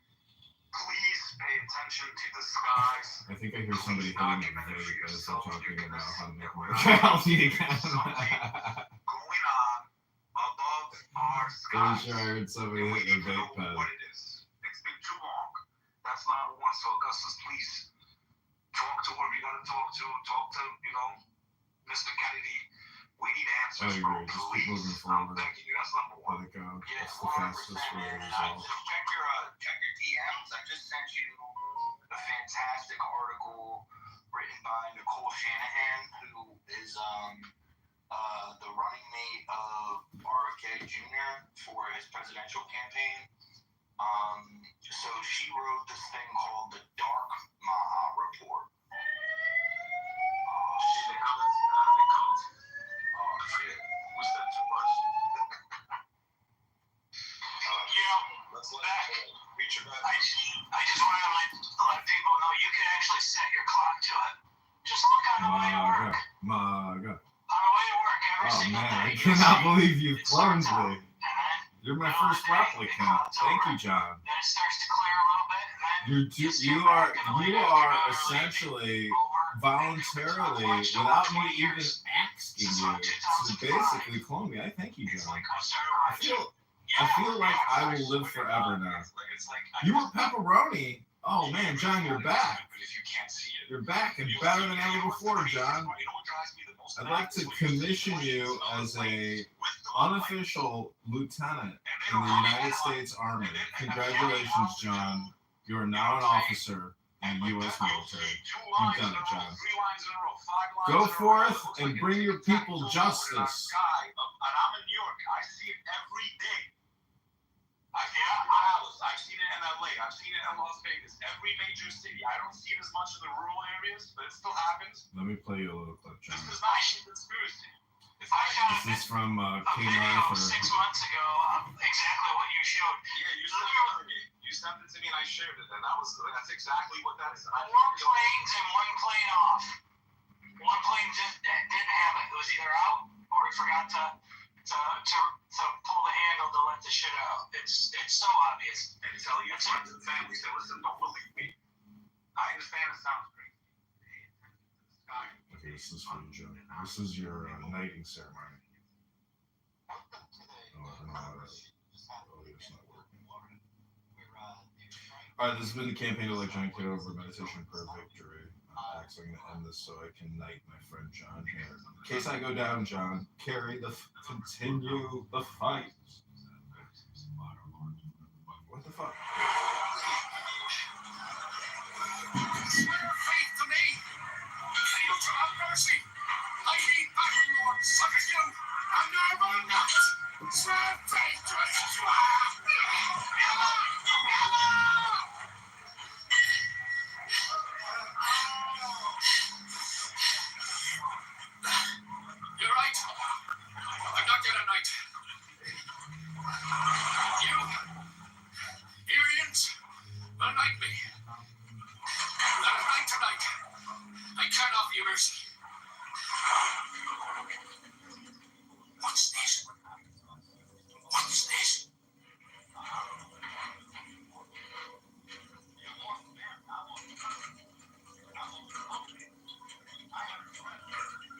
Speaker 7: Please pay attention to the skies.
Speaker 2: I think I hear somebody hitting my vape as they're talking about how to make more reality again.
Speaker 7: Going on above our skies.
Speaker 2: Pretty sure I heard somebody
Speaker 7: And we
Speaker 2: hit
Speaker 7: need
Speaker 2: their
Speaker 7: to
Speaker 2: vape
Speaker 7: know
Speaker 2: pen.
Speaker 7: what it is. It's been too long. That's not one. So Augustus, please talk to whoever you gotta talk to. Talk to, Mr. Kennedy. We need answers,
Speaker 2: I
Speaker 7: bro.
Speaker 2: agree. Just keep
Speaker 7: Please.
Speaker 2: moving
Speaker 7: I'm
Speaker 2: forward.
Speaker 7: begging you. That's number one.
Speaker 2: Let it go.
Speaker 4: Yeah,
Speaker 2: That's the fastest way to resolve.
Speaker 4: Check your DMs. I just sent you a fantastic article written by Nicole Shanahan, who is the running mate of RFK Jr. for his presidential campaign. So she wrote this thing called the Dark Maha Report.
Speaker 7: They come. Oh, shit. We said too much. Let's reach your back.
Speaker 5: I just want to let people know you can actually set your clock to it. Just look on the way to work.
Speaker 2: Maga.
Speaker 5: On the way to work every
Speaker 2: Oh
Speaker 5: single
Speaker 2: man,
Speaker 5: day.
Speaker 2: I cannot believe you've
Speaker 5: It starts
Speaker 2: cloned
Speaker 5: out,
Speaker 2: me.
Speaker 5: and then
Speaker 2: You're my first replicant. Thank you, John.
Speaker 5: it starts to clear a little bit, and then
Speaker 2: You are essentially voluntarily, without me even asking you, to basically clone me. I thank you, John. I feel like I will live forever now. You were pepperoni. Oh man, John, you're back. You're back and better than ever before, John. I'd like to commission you as a unofficial lieutenant in the United States Army. Congratulations, John. You are now an officer in the U.S. military. You've done it, John. Go forth and bring your people justice.
Speaker 7: And I'm in New York. I see it every day. I've seen it in Dallas. I've seen it in LA. I've seen it in Las Vegas. Every major city. I don't see it as much in the rural areas, but it still happens.
Speaker 2: Let me play you a little clip, John.
Speaker 7: This is not a conspiracy.
Speaker 2: This is from King Arthur.
Speaker 5: 6 months ago, exactly what you showed.
Speaker 7: Yeah, you sent it to me. You sent it to me and I shared it, and that's exactly what that is.
Speaker 5: One plane's and one plane off. One plane didn't have it. It was either out or he forgot to pull the handle to let the shit out. It's so obvious.
Speaker 7: And tell your friends and family, say, listen, don't believe me. I understand it sounds crazy.
Speaker 2: Okay, this is for you, John. This is your knighting ceremony. Oh, I don't know how to. Oh, it's not working. All right, this has been the campaign to elect John Kitover Meditation per Victory. I'm actually going to end this so I can knight my friend John here. In case I go down, John, continue the fight. What the fuck?
Speaker 7: Swear faith to me, and you'll have mercy.
Speaker 5: I need battle lord such as you. And I will not serve dangerous swine. Never! Never! You're right. I'm not yet a knight. You, Irians, will knight me. That night tonight, I can't offer you mercy. What's this? What's this?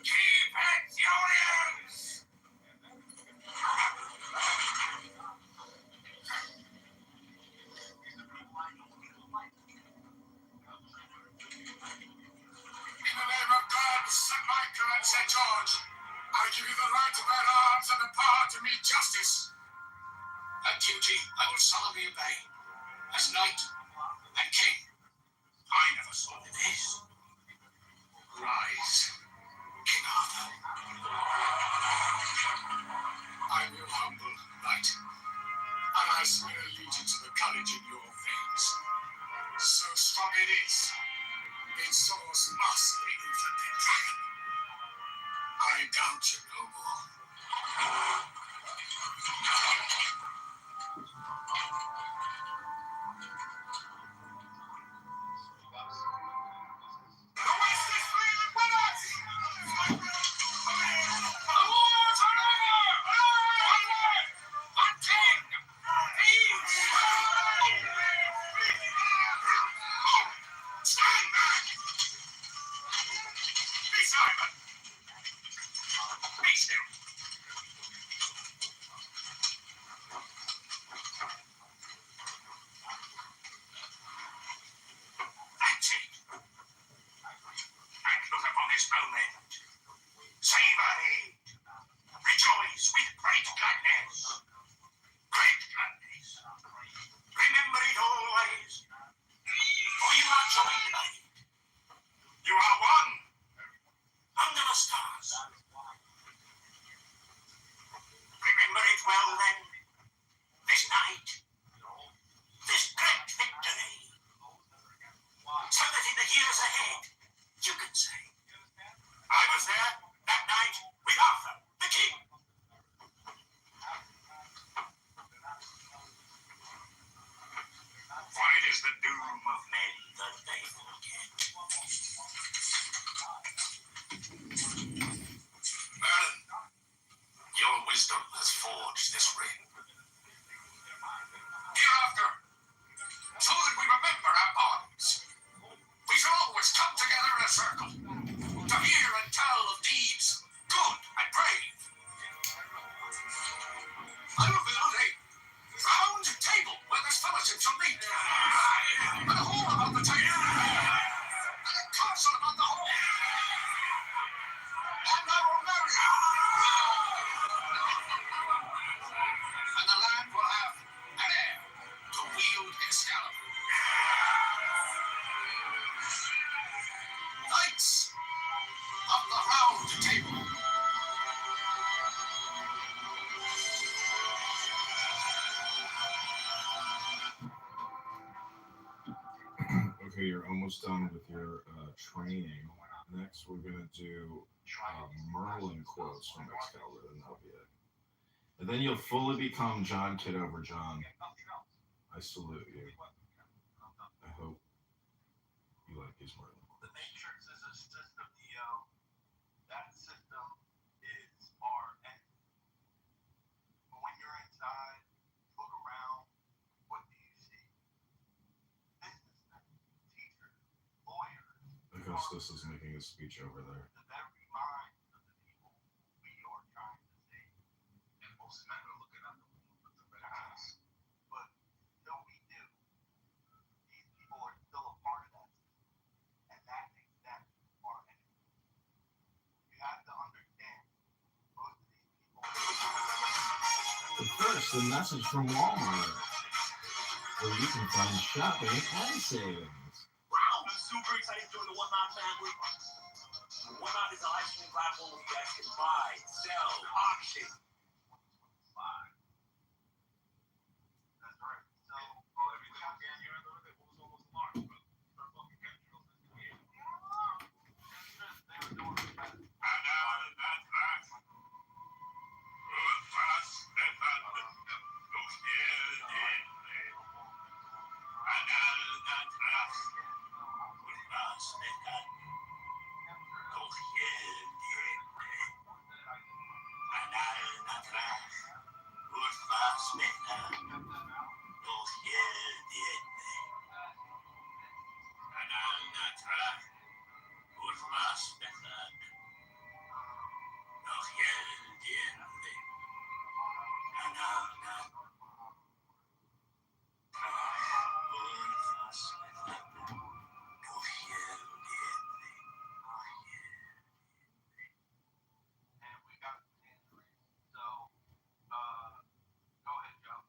Speaker 5: Keep it, Julians! In the name of God, St. Michael and St. George, I give you the right to bear arms and the power to meet justice. That duty I will solemnly obey, as knight and king. I never saw this. Rise, King Arthur. I'm your humble knight, and I swear allegiance to the courage in your veins. So strong it is, its source must remove the dragon. I doubt you no more. The West is free with us! The wars are over! Onward! On king! Peace! Stand back! Be silent! Be still! That's it! And look upon this moment. Savor it! Rejoice with great gladness! Great gladness! Remember it always! For you are joined by it. You are one under the stars. Remember it well then, this night, this great victory, so that in the years ahead you can say, I was there that night with Arthur, the king. For it is the doom of men that they forget. Merlin, your wisdom has forged this ring. Hereafter, so that we remember our bonds, we shall always come together in a circle to hear and tell of deeds good and brave. I will build a round table where this fellowship shall meet, and a hall about the table, and a castle about the hall, and I will marry you. And the land will have an heir to wield Excalibur. Knights of the round table.
Speaker 2: Okay, you're almost done with your training. Next, we're gonna do Merlin quotes from Excalibur, and that'll be it. And then you'll fully become John Kitover John. I salute you. I hope you like these Merlin quotes.
Speaker 9: The Matrix is a system, Neo. That system is our end. But when you're inside, look around, what do you see? Businessmen, teachers, lawyers.
Speaker 2: Augustus is making a speech over there.
Speaker 9: The very minds of the people we are trying to save. And most men are looking at the moon with the red eyes. But until we do, these people are still a part of that system. And that makes them our enemy. You have to understand, most of these people.
Speaker 2: But first, a message from Walmart, where you can find shopping and savings.
Speaker 5: Wow, I'm super excited to join the One Mile family.
Speaker 10: What not is the ice cream platform where you guys can buy, sell, auction.
Speaker 9: That's right. So, well, every time I get here, I go to it was almost large, but start fucking chemicals in the air. They were doing it. And we got tangerine. So, go ahead, Joe.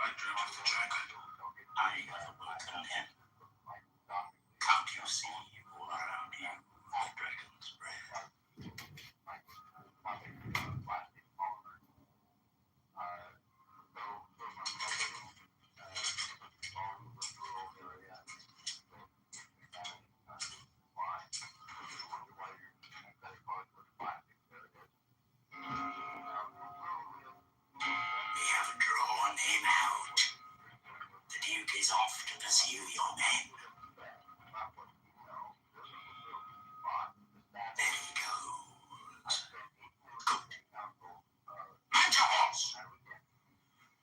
Speaker 10: I dreamt of the dragon. I welcome him. Can't you see all around you the dragon's breath? We have drawn him out. The Duke is off to pursue your men. There he goes. Good. Mount your horse.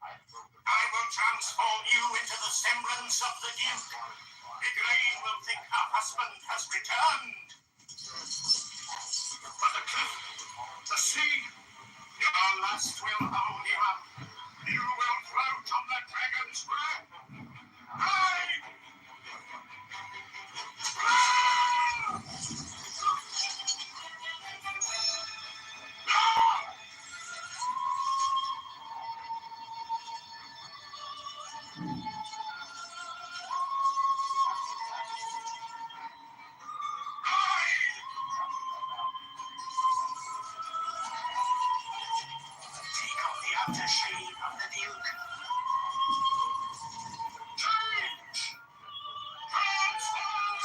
Speaker 10: I will transform you into the semblance of the Duke. Igraine will think her husband has returned. But the cliff, the sea, your lust will hold you up. You will float on the dragon's breath. Ride! Take off the outer shade of the Duke. Change! Transform!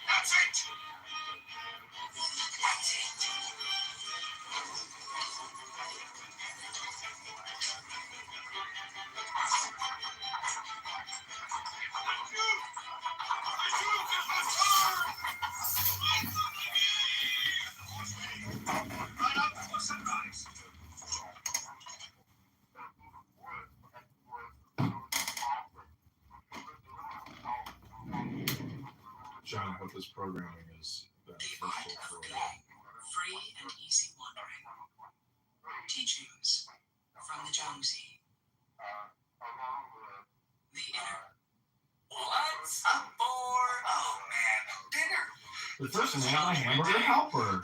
Speaker 10: That's it! That's it! Right up for sunrise.
Speaker 2: John, I hope this programming is beneficial for you.
Speaker 8: Free and easy wandering. Teachings from the Jiangxi. The inner.
Speaker 10: What's up for? Oh man, dinner.
Speaker 2: But first, man, my hamburger helper.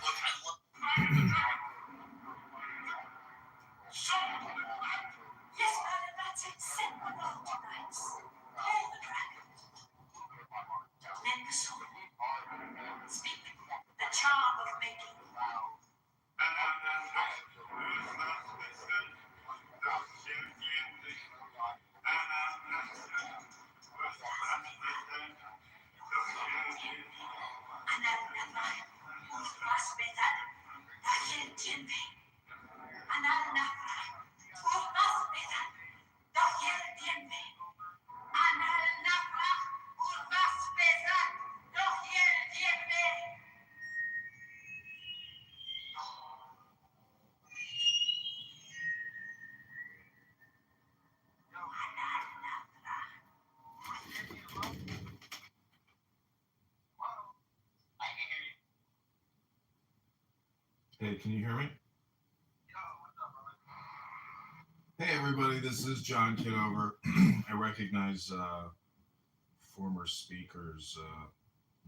Speaker 8: Yes, madam, that's it. Send the roll tonight. Call the dragon. Lend the soul. Speak the charm of making.
Speaker 2: Hey, can you hear me? Hey everybody, this is John Kitover. I recognize former speaker's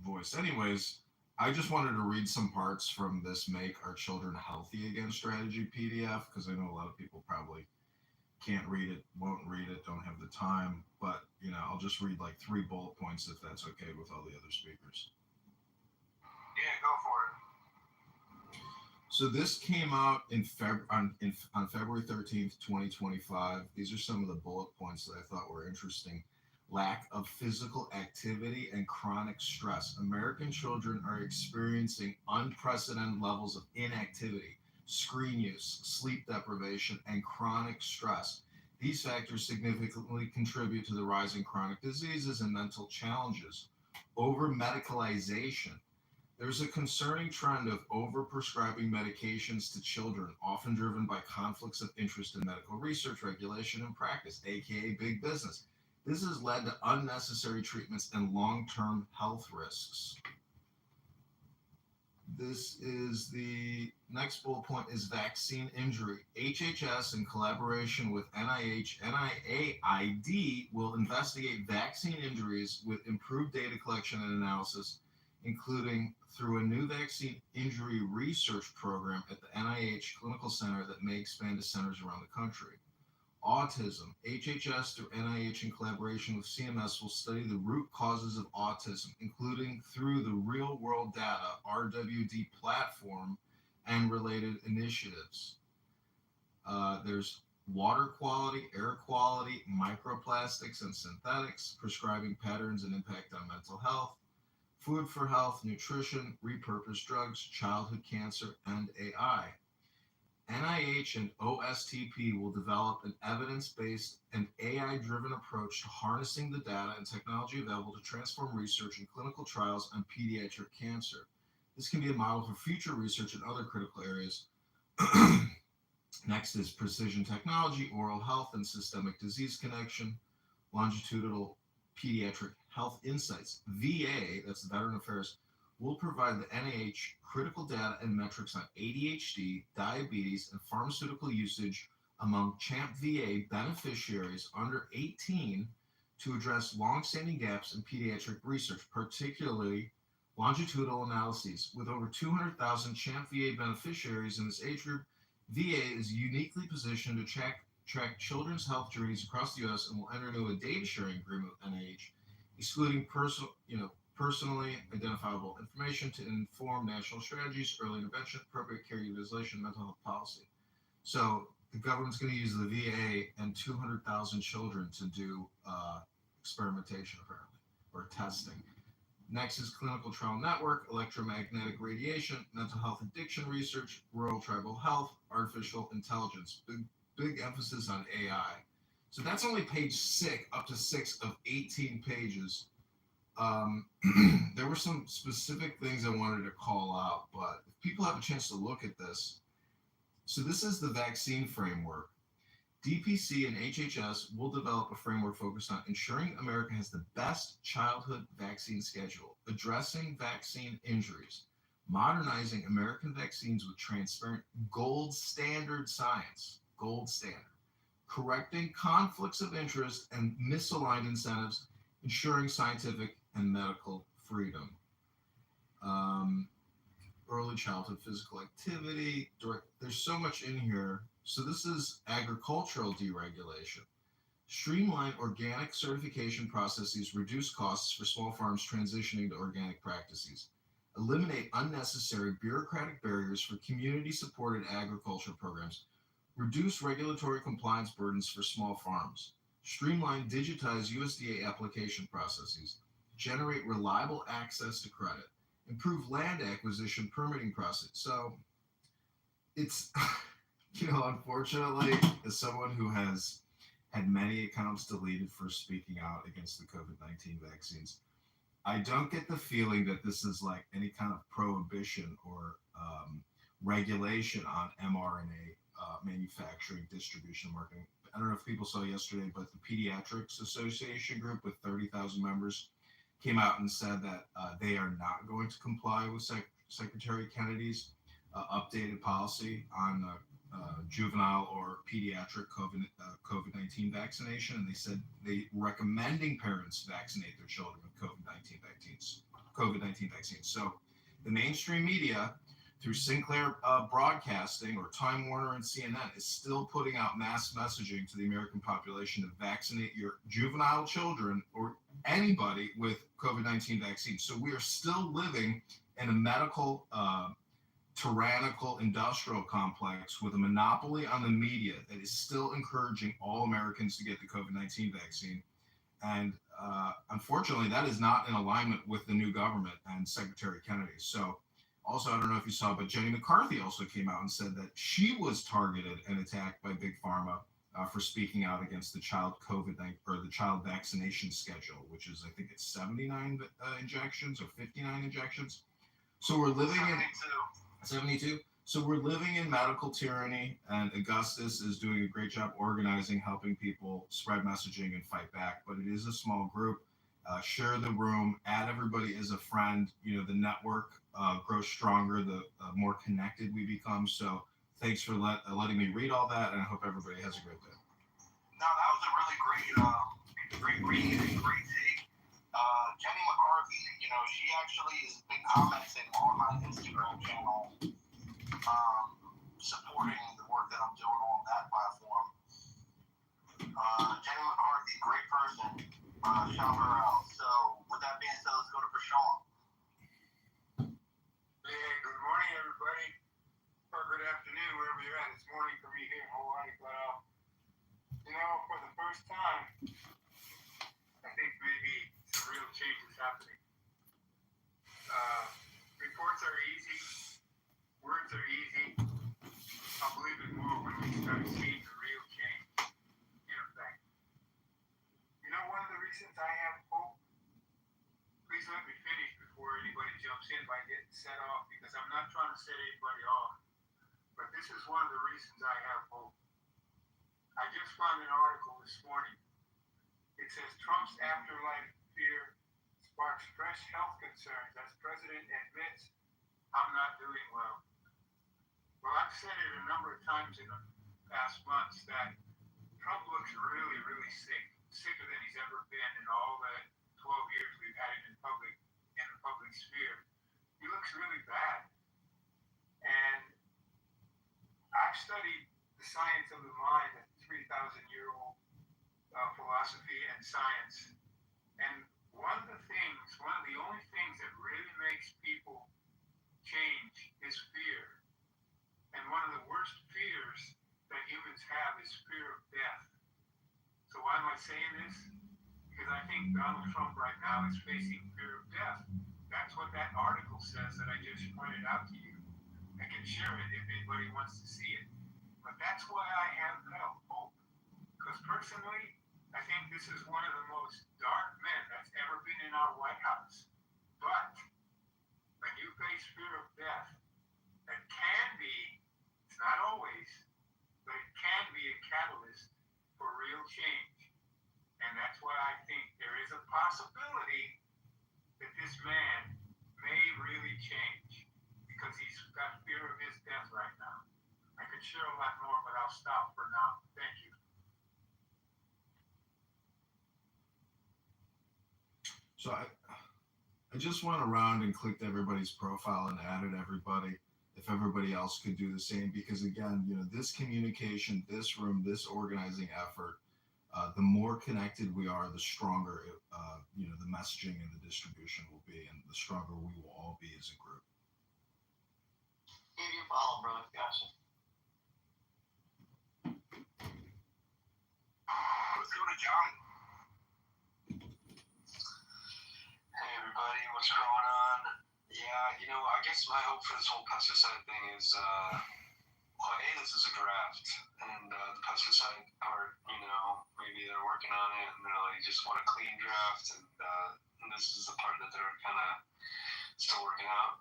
Speaker 2: voice. Anyways, I just wanted to read some parts from this Make Our Children Healthy Again strategy PDF because I know a lot of people probably can't read it, won't read it, don't have the time. But, I'll just read like 3 bullet points if that's okay with all the other speakers.
Speaker 3: Yeah, go for it.
Speaker 2: So this came out on February 13th, 2025. These are some of the bullet points that I thought were interesting. Lack of physical activity and chronic stress. American children are experiencing unprecedented levels of inactivity, screen use, sleep deprivation, and chronic stress. These factors significantly contribute to the rise in chronic diseases and mental challenges. Over medicalization. There's a concerning trend of overprescribing medications to children, often driven by conflicts of interest in medical research, regulation, and practice, aka big business. This has led to unnecessary treatments and long-term health risks. This is the next bullet point is vaccine injury. HHS, in collaboration with NIH, NIAID, will investigate vaccine injuries with improved data collection and analysis, including through a new vaccine injury research program at the NIH Clinical Center that may expand to centers around the country. Autism. HHS through NIH in collaboration with CMS will study the root causes of autism, including through the Real World Data RWD platform and related initiatives. There's water quality, air quality, microplastics and synthetics, prescribing patterns and impact on mental health, food for health, nutrition, repurposed drugs, childhood cancer, and AI. NIH and OSTP will develop an evidence-based and AI-driven approach to harnessing the data and technology available to transform research and clinical trials on pediatric cancer. This can be a model for future research in other critical areas. Next is precision technology, oral health, and systemic disease connection, longitudinal pediatric health insights. VA, that's Veteran Affairs, will provide the NIH critical data and metrics on ADHD, diabetes, and pharmaceutical usage among CHAMP VA beneficiaries under 18 to address longstanding gaps in pediatric research, particularly longitudinal analyses. With over 200,000 CHAMP VA beneficiaries in this age group, VA is uniquely positioned to track children's health journeys across the U.S. and will enter into a data sharing agreement with NIH, excluding personally identifiable information to inform national strategies, early intervention, appropriate care utilization, mental health policy. So the government's going to use the VA and 200,000 children to do experimentation, apparently, or testing. Next is clinical trial network, electromagnetic radiation, mental health addiction research, rural tribal health, artificial intelligence. Big emphasis on AI. So that's only page 6, up to 6 of 18 pages. There were some specific things I wanted to call out, but if people have a chance to look at this. So this is the vaccine framework. DPC and HHS will develop a framework focused on ensuring America has the best childhood vaccine schedule, addressing vaccine injuries, modernizing American vaccines with transparent gold standard science, correcting conflicts of interest and misaligned incentives, ensuring scientific and medical freedom. Early childhood physical activity, there's so much in here. So this is agricultural deregulation. Streamline organic certification processes, reduce costs for small farms transitioning to organic practices. Eliminate unnecessary bureaucratic barriers for community-supported agriculture programs. Reduce regulatory compliance burdens for small farms. Streamline digitized USDA application processes. Generate reliable access to credit. Improve land acquisition permitting process. So it's, unfortunately, as someone who has had many accounts deleted for speaking out against the COVID-19 vaccines, I don't get the feeling that this is like any kind of prohibition or regulation on mRNA manufacturing, distribution, marketing. I don't know if people saw yesterday, but the Pediatrics Association group with 30,000 members came out and said that they are not going to comply with Secretary Kennedy's updated policy on juvenile or pediatric COVID-19 vaccination, and they said they recommending parents vaccinate their children with COVID-19 vaccines. So the mainstream media, through Sinclair Broadcasting or Time Warner and CNN, is still putting out mass messaging to the American population to vaccinate your juvenile children or anybody with COVID-19 vaccines. So we are still living in a medical tyrannical industrial complex with a monopoly on the media that is still encouraging all Americans to get the COVID-19 vaccine. And unfortunately, that is not in alignment with the new government and Secretary Kennedy. So also, I don't know if you saw, but Jenny McCarthy also came out and said that she was targeted and attacked by Big Pharma for speaking out against the child COVID-19 or the child vaccination schedule, which is, I think it's 79 injections or 59 injections. So we're living in 72. So we're living in medical tyranny, and Augustus is doing a great job organizing, helping people spread messaging and fight back. But it is a small group. Share the room, add everybody as a friend. You know, the network grows stronger, the more connected we become. So thanks for letting me read all that, and I hope everybody has a great day.
Speaker 10: No, that was a really great read and great take. Jenny McCarthy, you know, she actually has been commenting on my Instagram channel, supporting the work that I'm doing on that platform. Jenny McCarthy, great person. Shout her out. So, with that being said, let's go to Prashant.
Speaker 11: Hey, good morning, everybody. Or good afternoon, wherever you're at. It's morning for me here in Hawaii. But, you know, for the first time, I think maybe some real change is happening. Reports are easy. Words are easy. I'll believe it more when we start seeing the real change in effect. You know, one of the reasons I have hope, please let me finish before anybody jumps in by getting set off, because I'm not trying to set anybody off. But this is one of the reasons I have hope. I just found an article this morning. It says Trump's afterlife fear sparks fresh health concerns as president admits, I'm not doing well. Well, I've said it a number of times in the past months that Trump looks really, really sick, sicker than he's ever been in all the 12 years we've had him in the public sphere. He looks really bad. And I've studied the science of the mind, a 3,000-year-old philosophy and science. And one of the only things that really makes people change is fear. And one of the worst fears that humans have is fear of death. So why am I saying this? Because I think Donald Trump right now is facing fear of death. That's what that article says that I just pointed out to you. I can share it if anybody wants to see it. But that's why I have hope. Because personally, I think this is one of the most dark men that's ever been in our White House. But when you face fear of death, that can be, it's not always, but it can be a catalyst for real change. And that's why I think there is a possibility that this man may really change, because he's got fear of his death right now. I could share a lot more, but I'll stop for now. Thank you.
Speaker 2: So I just went around and clicked everybody's profile and added everybody. If everybody else could do the same, because again, you know, this communication, this room, this organizing effort, the more connected we are, the stronger, you know, the messaging and the distribution will be, and the stronger we will all be as a group.
Speaker 10: Give you a follow, brother. Gotcha. Let's go to John.
Speaker 3: Hey everybody, what's going on? Yeah, you know, I guess my hope for this whole pesticide thing is, well, A, this is a draft, and the pesticide part, you know, maybe they're working on it, and they're like, just want a clean draft, and this is the part that they're kind of still working out.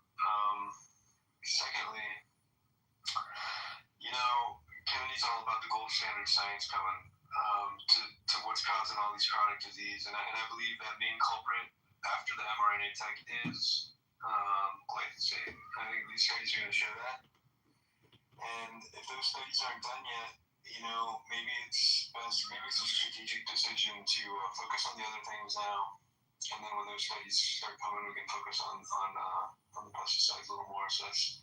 Speaker 3: Secondly, you know, Kennedy's all about the gold standard science coming to what's causing all these chronic disease, and I believe that main culprit after the mRNA tech is glyphosate. I think these studies are going to show that. And if those studies aren't done yet, maybe it's a strategic decision to focus on the other things now, and then when those studies start coming, we can focus on the pesticides a little more. So that's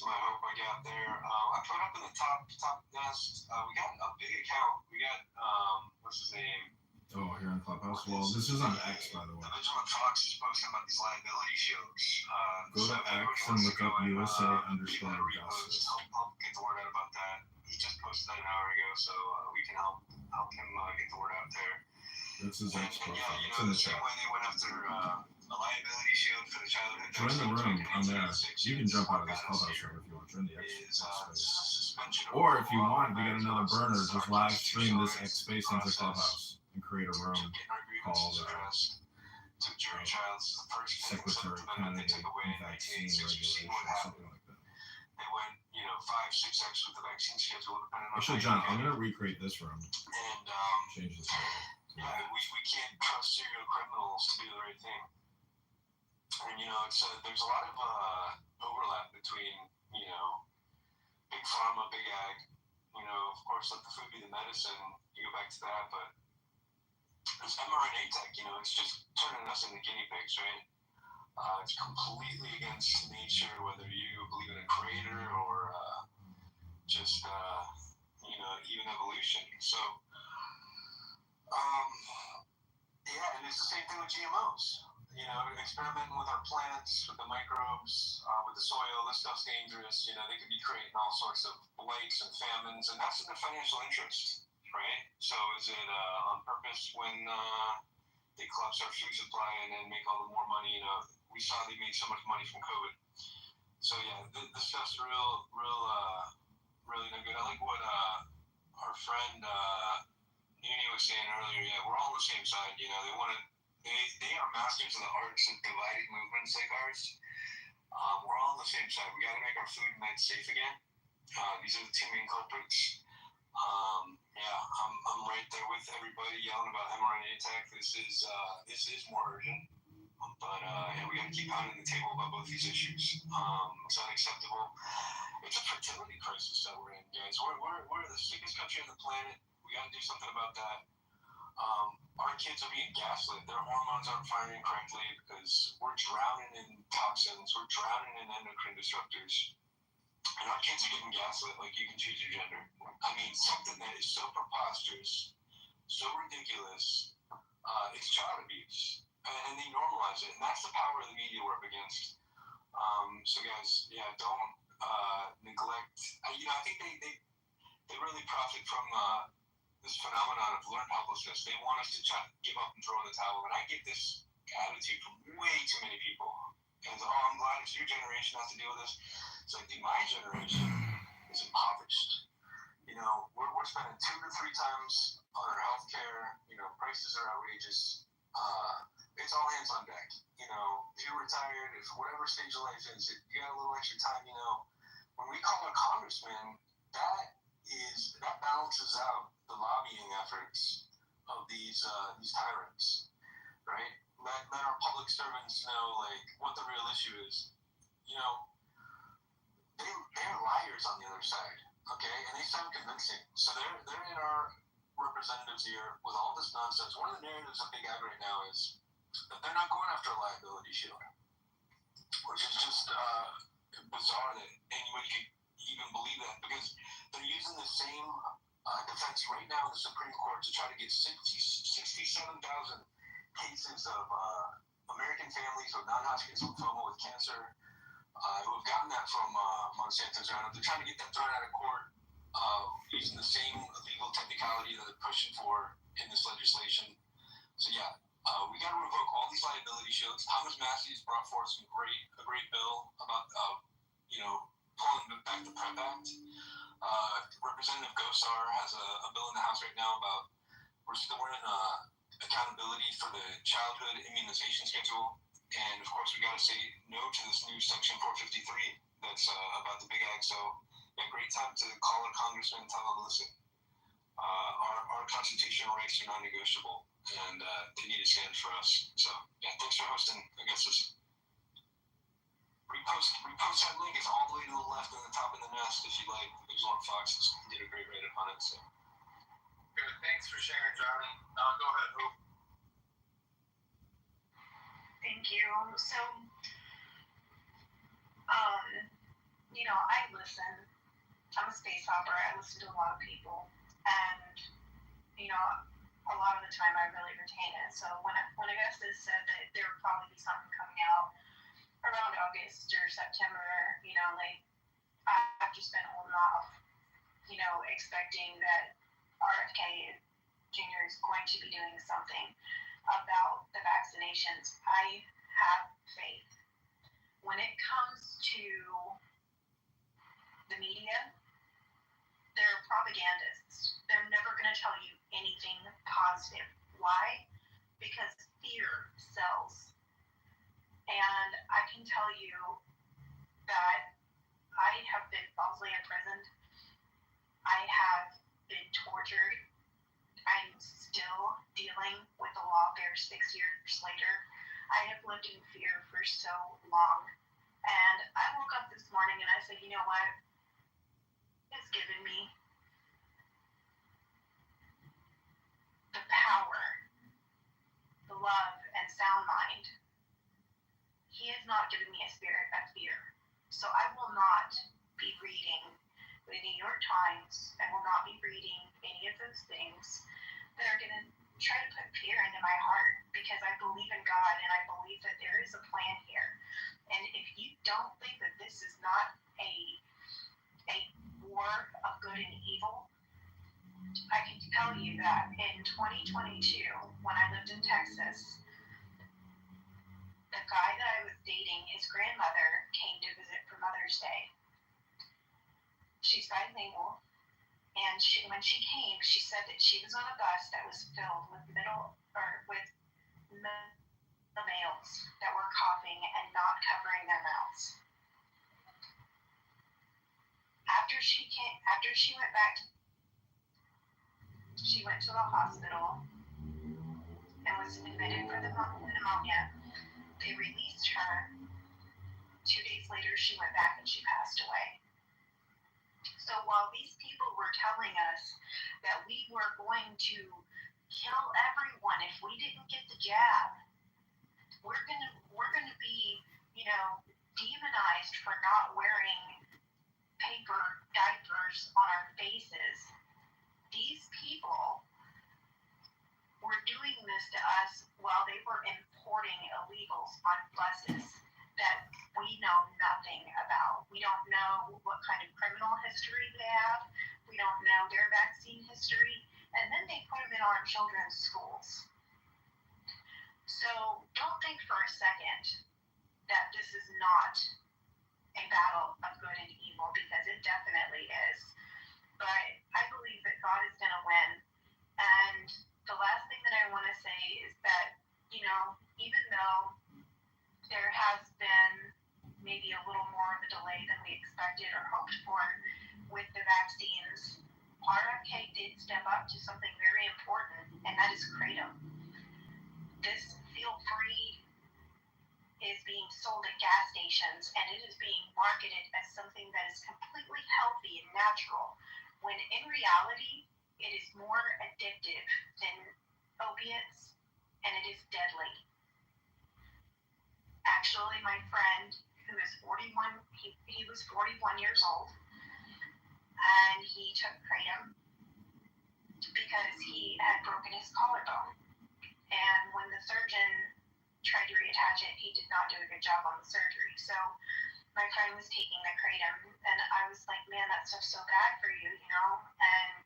Speaker 3: my hope I got there. I put up in the top nest. We got a big account. We got what's his name?
Speaker 2: Oh, here on Clubhouse. Well, this is on X, by the way.
Speaker 3: The Vigilant Fox is posting about these liability shields.
Speaker 2: Go to X and look up USA_Justice.
Speaker 3: Help get the word out about that. He just posted that an hour ago, so we can help him get the word out there.
Speaker 2: This is X profile.
Speaker 3: Yeah,
Speaker 2: It's in the
Speaker 3: the same
Speaker 2: chat.
Speaker 3: way they went after a liability shield for the childhood.
Speaker 2: Join the room on there. You can jump out of this Clubhouse room if you want. Join the X space. Or if you want, we got another burner. Just live stream this X space into Clubhouse and create a room called Secretary Candidate Vaccine Regulation, something like that.
Speaker 3: They went, 5-6x with the vaccine schedule.
Speaker 2: Actually, John, I'm gonna recreate this room.
Speaker 3: And
Speaker 2: change this title.
Speaker 3: we can't trust serial criminals to do the right thing. And there's a lot of overlap between big pharma, big ag. Of course, let the food be the medicine. You go back to that, but this mRNA tech, it's just turning us into guinea pigs, right? It's completely against nature, whether you believe in a creator or just even evolution. So, and it's the same thing with GMOs. Experimenting with our plants, with the microbes, with the soil. This stuff's dangerous. They could be creating all sorts of blights and famines, and that's in their financial interest, right? So is it on purpose when they collapse our food supply and then make all the more money? We saw they made so much money from COVID. So yeah, this stuff's really no good. I like what our friend Nuni was saying earlier. Yeah, we're all on the same side. They are masters of the arts of divided movements like ours. We're all on the same side. We got to make our food and meds safe again. These are the two main culprits. I'm right there with everybody yelling about mRNA tech. This is more urgent. But we got to keep pounding the table about both these issues. It's unacceptable. It's a fertility crisis that we're in, guys. We're the sickest country on the planet. We got to do something about that. Our kids are being gaslit. Their hormones aren't firing correctly because we're drowning in toxins. We're drowning in endocrine disruptors. And our kids are getting gaslit like you can choose your gender. I mean, something that is so preposterous, so ridiculous, it's child abuse. And they normalize it. And that's the power of the media we're up against. So guys, don't neglect. I think they really profit from this phenomenon of learned helplessness. They want us to give up and throw in the towel. And I get this attitude from way too many people. And I'm glad it's your generation has to deal with this. It's like, dude, my generation is impoverished. We're spending 2 to 3 times on our healthcare. Prices are outrageous. It's all hands on deck. If you're retired, if whatever stage of life is, if you got a little extra time, when we call a congressman, that balances out the lobbying efforts of these tyrants, right? Let our public servants know what the real issue is. They're liars on the other side, okay? And they sound convincing. So they're in our representatives' ear with all this nonsense. One of the narratives of Big Ag right now is that they're not going after a liability shield, which is just bizarre that anybody could even believe that, because they're using the same defense right now in the Supreme Court to try to get 67,000 cases of American families with non-Hodgkin's lymphoma with cancer who have gotten that from Monsanto's Roundup. They're trying to get that thrown out of court using the same legal technicality that they're pushing for in this legislation. So we got to revoke all these liability shields. Thomas Massey's brought forth a great bill about pulling back the PrEP Act. Representative Gosar has a bill in the House right now about restoring accountability for the childhood immunization schedule. And of course, we got to say no to this new Section 453 that's about the Big Ag. So, great time to call a congressman and tell them, listen, our constitutional rights are non-negotiable, and they need to stand for us. So, thanks for hosting Augustus.
Speaker 6: repost that link. It's all the way to the left on the top of the nest if you like Exhort Foxes. He did a great write-up on it. So.
Speaker 3: Good. Thanks for sharing, Johnny. Go ahead, Hope.
Speaker 8: Thank you. So, I listen. I'm a space hopper. I listen to a lot of people, and a lot of the time I really retain it. So when Augustus said that there would probably be something coming out around August or September, I've just been holding off, expecting that RFK Jr. is going to be doing something about the vaccinations. I have faith. When it comes to the media, they're propagandists. They're never going to tell you anything positive. Why? Because fear sells. And I can tell you that I have been falsely imprisoned. I have been tortured. I'm still dealing with the lawfare 6 years later. I have lived in fear for so long. And I woke up this morning and I said, you know what? It's given me the power, the love, and sound mind. He has not given me a spirit of fear. So I will not be reading the New York Times. I will not be reading any of those things that are going to try to put fear into my heart, because I believe in God and I believe that there is a plan here. And if you don't think that this is not a war of good and evil, I can tell you that in 2022, when I lived in Texas, the guy that I was dating, his grandmother came to visit for Mother's Day. She's bilingual, and when she came, she said that she was on a bus that was filled with male males that were coughing and not covering their mouths. After she went back, she went to the hospital and was admitted for the pneumonia. They released her. 2 days later, she went back and she passed away. So while these people were telling us that we were going to kill everyone if we didn't get the jab, we're gonna be, demonized for not wearing paper diapers on our faces. These people were doing this to us while they were importing illegals on buses that we know nothing about. We don't know what kind of criminal history they have. We don't know their vaccine history. And then they put them in our children's schools. So don't think for a second that this is not a battle of good and evil, because it definitely is. But I believe that God is going to win. And the last thing that I want to say is that, even though there has been maybe a little more of a delay than we expected or hoped for with the vaccines, RFK did step up to something very important, and that is Kratom. This Feel Free is being sold at gas stations, and it is being marketed as something that is completely healthy and natural, when in reality, it is more addictive than opiates, and it is deadly. Actually, my friend, who is 41, he was 41 years old, and he took Kratom because he had broken his collarbone. And when the surgeon tried to reattach it, he did not do a good job on the surgery. So my friend was taking the Kratom, and I was like, man, that stuff's so bad for you, And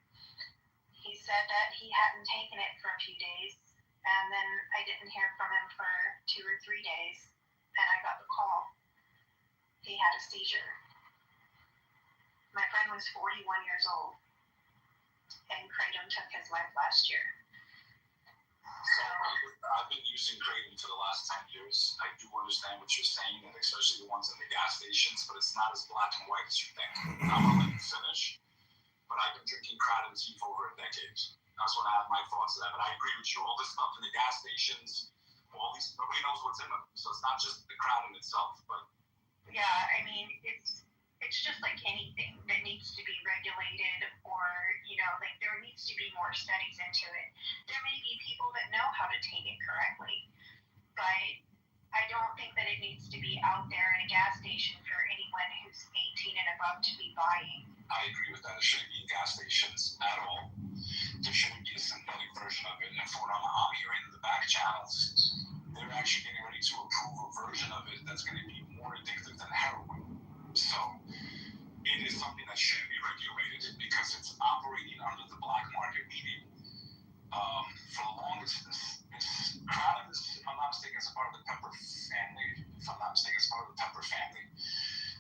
Speaker 8: he said that he hadn't taken it for a few days, and then I didn't hear from him for 2 or 3 days, and I got the call. He had a seizure. My friend was 41 years old, and Kratom took his life last year. So
Speaker 10: I've been using Kratom for the last 10 years. I do understand what you're saying, and especially the ones in the gas stations, but it's not as black and white as you think. I'm gonna let you finish, but I've been drinking Kratom tea for over a decade. That's when I have my thoughts of that. But I agree with you. All this stuff in the gas stations, nobody knows what's in them. So it's not just the Kratom itself, but
Speaker 8: Yeah, I mean, it's just like anything that needs to be regulated, or like there needs to be more studies into it. There may be people that know how to take it correctly, but I don't think that it needs to be out there in a gas station for anyone who's 18 and above to be buying.
Speaker 10: I agree with that. It shouldn't be in gas stations at all. There shouldn't be a synthetic version of it. And from what I'm hearing in the back channels, they're actually getting ready to approve a version of it that's going to be more addictive than heroin. So it is something that should be regulated because it's operating under the black market. Meaning, for the longest, this kratom is, if I'm not mistaken, it's a part of the pepper family. If I'm not mistaken, it's part of the pepper family.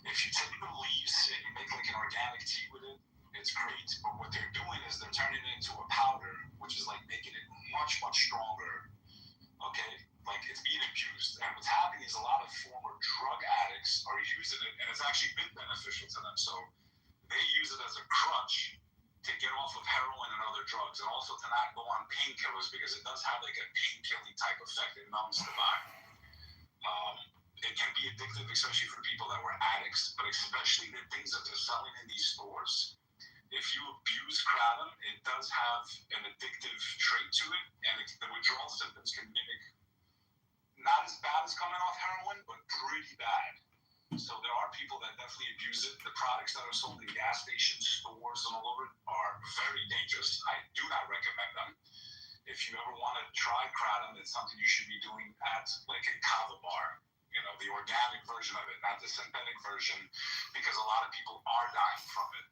Speaker 10: If you take the leaves and you make like an organic tea with it, it's great. But what they're doing is they're turning it into a powder, which is like making it much, much stronger. Okay? Like it's being abused. And what's happening is a lot of former drug addicts are using it, and it's actually been beneficial to them. So they use it as a crutch to get off of heroin and other drugs, and also to not go on painkillers because it does have like a painkilling type effect. It numbs the body. It can be addictive, especially for people that were addicts, but especially the things that they're selling in these stores. If you abuse kratom, it does have an addictive trait to it, and the withdrawal symptoms can mimic not as bad as coming off heroin, but pretty bad. So there are people that definitely abuse it. The products that are sold in gas stations, stores, and all over are very dangerous. I do not recommend them. If you ever want to try kratom, it's something you should be doing at like a kava bar. The organic version of it, not the synthetic version, because a lot of people are dying from it.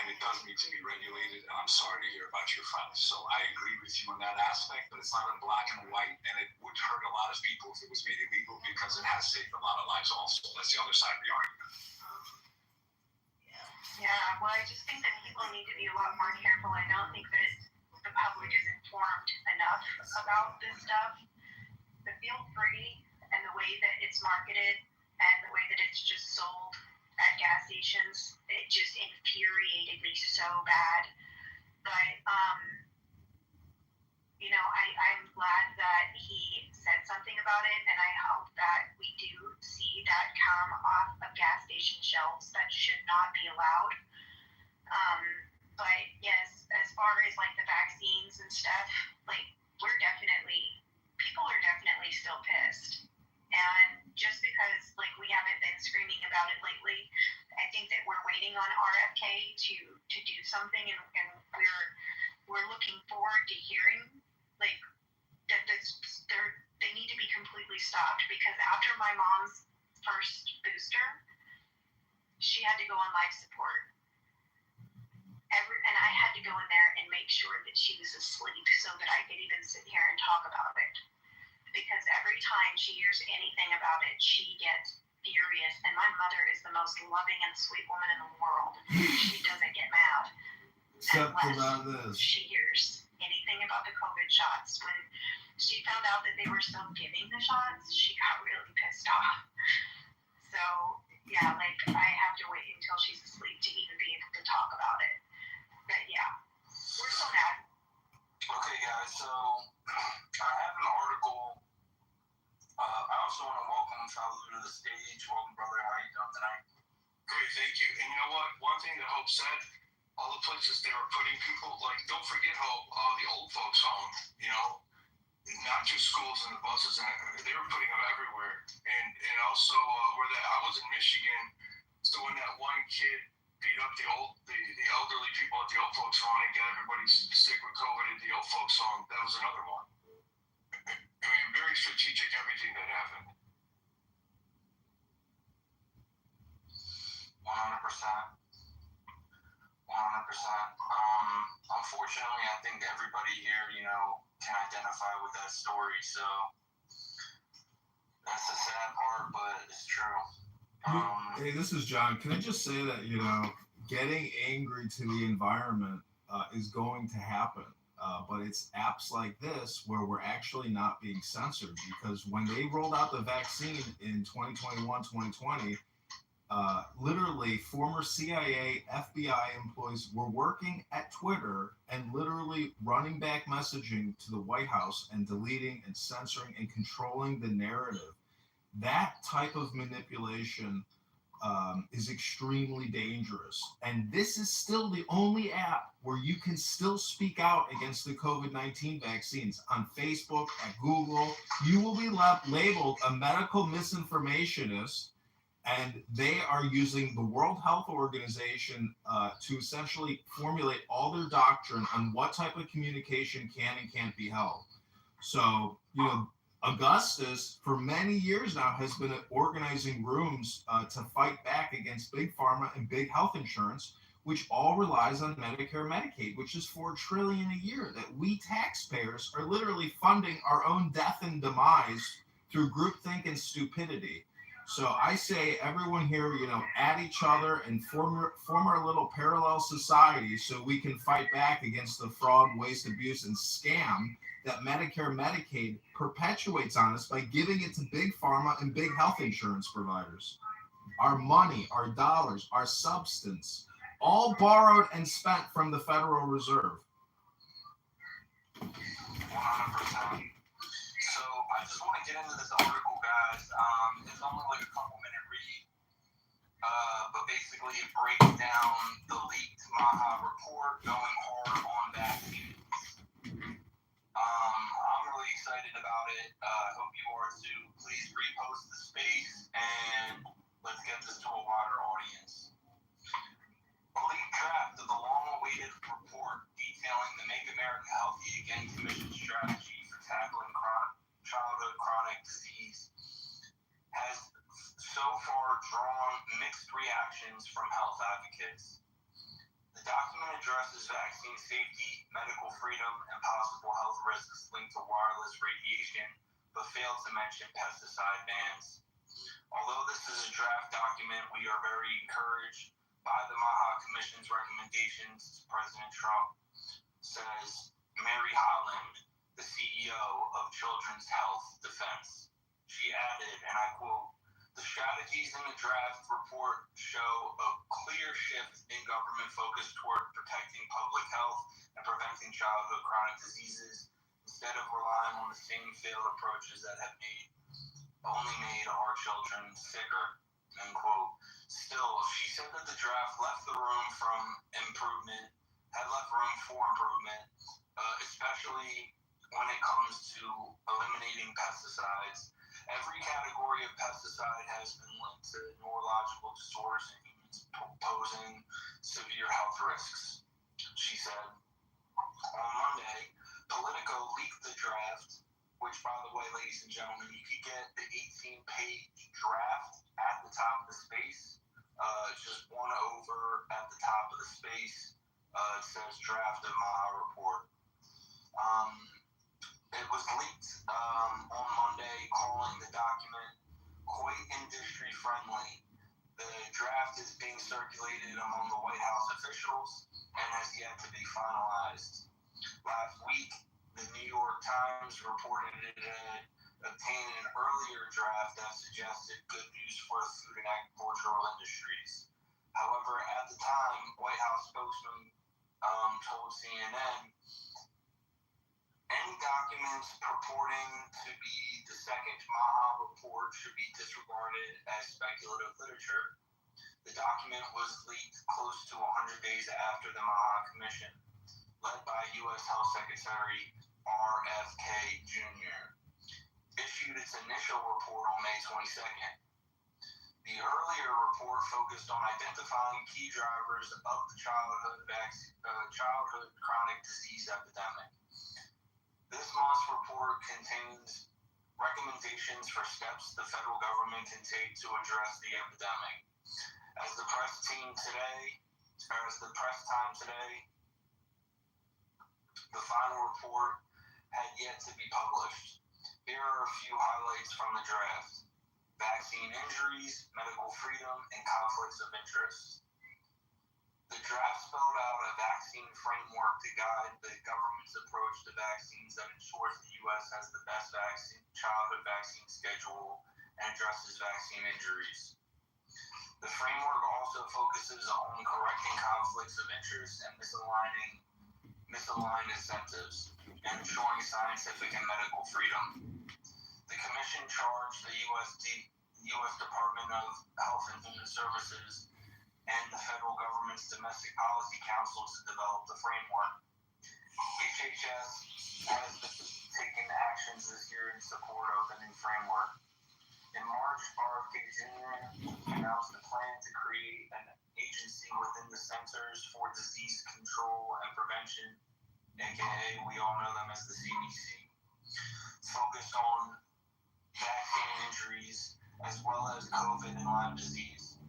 Speaker 10: And it does need to be regulated, and I'm sorry to hear about your friends. So I agree with you on that aspect, but it's not in black and white, and it would hurt a lot of people if it was made illegal because it has saved a lot of lives also. That's the other side of the argument.
Speaker 8: Yeah, well, I just think that people need to be a lot more careful. I don't think that the public is informed enough about this stuff. The feel free and the way that it's marketed and the way that it's just sold at gas stations, it just infuriated me so bad. But I'm glad that he said something about it, and I hope that we do see that come off of gas station shelves. That should not be allowed. But yes, as far as like the vaccines and stuff, like people are definitely still pissed. And just because like we haven't been screaming about it lately, I think that we're waiting on RFK to do something, and we're looking forward to hearing like that they need to be completely stopped, because after my mom's first booster, she had to go on life support. And I had to go in there and make sure that she was asleep so that I could even sit here and talk about it. Because every time she hears anything about it, she gets furious. And my mother is the most loving and sweet woman in the world. She doesn't get mad
Speaker 2: Except about
Speaker 8: unless
Speaker 2: this.
Speaker 8: she hears anything about the COVID shots. When she found out that they were still giving the shots, she got really pissed off. So, yeah, like, I have to wait until she's asleep to even be able to talk about it. But, yeah, we're so mad.
Speaker 10: Okay, guys, so I have an article. I also want to welcome Falu to the stage. Welcome, brother. How are you doing tonight?
Speaker 3: Great, thank you. And you know what? One thing that Hope said, all the places they were putting people, like, don't forget Hope, the old folks home, not just schools and the buses, and they were putting them everywhere. And also I was in Michigan, so when that one kid beat up the elderly people at the old folks home and got everybody sick with COVID at the old folks home, that was another one. I mean, very strategic, everything that happened.
Speaker 10: 100%. 100%. Unfortunately, I think everybody here, can identify with that story. So that's the sad part, but it's true.
Speaker 2: Hey, this is John. Can I just say that, getting angry to the environment is going to happen. But it's apps like this where we're actually not being censored, because when they rolled out the vaccine in 2021, 2020, literally former CIA, FBI employees were working at Twitter and literally running back messaging to the White House and deleting and censoring and controlling the narrative. That type of manipulation is extremely dangerous. And this is still the only app where you can still speak out against the COVID-19 vaccines. On Facebook, at Google, you will be labeled a medical misinformationist, and they are using the World Health Organization to essentially formulate all their doctrine on what type of communication can and can't be held. So, Augustus, for many years now, has been organizing rooms to fight back against big pharma and big health insurance, which all relies on Medicare, Medicaid, which is $4 trillion a year that we taxpayers are literally funding our own death and demise through groupthink and stupidity. So I say, everyone here, add each other and form our little parallel society so we can fight back against the fraud, waste, abuse, and scam that Medicare, Medicaid perpetuates on us by giving it to big pharma and big health insurance providers. Our money, our dollars, our substance, all borrowed and spent from the Federal Reserve.
Speaker 4: 100%. So I just want to get into this article, guys. It's only like a couple-minute read, but basically it breaks down the leaked MAHA report going hard on vaccines. I'm really excited about it. I hope you are too. Please repost the space and let's get this to a wider audience. A leaked draft of the long-awaited report detailing the Make America Healthy Again Commission strategy for tackling childhood chronic disease has so far drawn mixed reactions from health advocates. The document addresses vaccine safety, medical freedom, and possible health risks linked to wireless radiation, but failed to mention pesticide bans. Although this is a draft document, we are very encouraged by the MAHA Commission's recommendations to President Trump, says Mary Holland, the CEO of Children's Health Defense. She added, and I quote, "The strategies in the draft report show a clear shift in government focus toward protecting public health and preventing childhood chronic diseases instead of relying on the same failed approaches that have only made our children sicker," end quote. Still, she said that the draft left room for improvement, especially when it comes to eliminating pesticides. Every category of pesticide has been linked to neurological disorders in humans posing severe health risks, she said. On Monday, Politico leaked the draft, which, by the way, ladies and gentlemen, you could get the 18-page draft at the top of the space. It's just one over at the top of the space. It says draft of MAHA report. It was leaked on Monday, calling the document quite industry friendly. The draft is being circulated among the White House officials and has yet to be finalized. Last week, the New York Times reported it had obtained an earlier draft that suggested good news for the food and agricultural industries. However, at the time, White House spokesman told CNN, any documents purporting to be the second MAHA report should be disregarded as speculative literature. The document was leaked close to 100 days after the MAHA Commission, led by U.S. Health Secretary RFK Jr., issued its initial report on May 22nd. The earlier report focused on identifying key drivers of the childhood chronic disease epidemic. This month's report contains recommendations for steps the federal government can take to address the epidemic. As the press time today, the final report had yet to be published. Here are a few highlights from the draft: vaccine injuries, medical freedom, and conflicts of interest. The draft spelled out a vaccine framework to guide the government's approach to vaccines that ensures the U.S. has the best childhood vaccine schedule and addresses vaccine injuries. The framework also focuses on correcting conflicts of interest and misaligned incentives, and ensuring scientific and medical freedom. The Commission charged the U.S. Department of Health and Human Services and the federal government's Domestic Policy Council to develop the framework. HHS has been taking actions this year in support of the new framework. In March, RFK Jr. announced a plan to create an agency within the Centers for Disease Control and Prevention, aka we all know them as the CDC, focused on vaccine injuries as well as COVID and Lyme disease.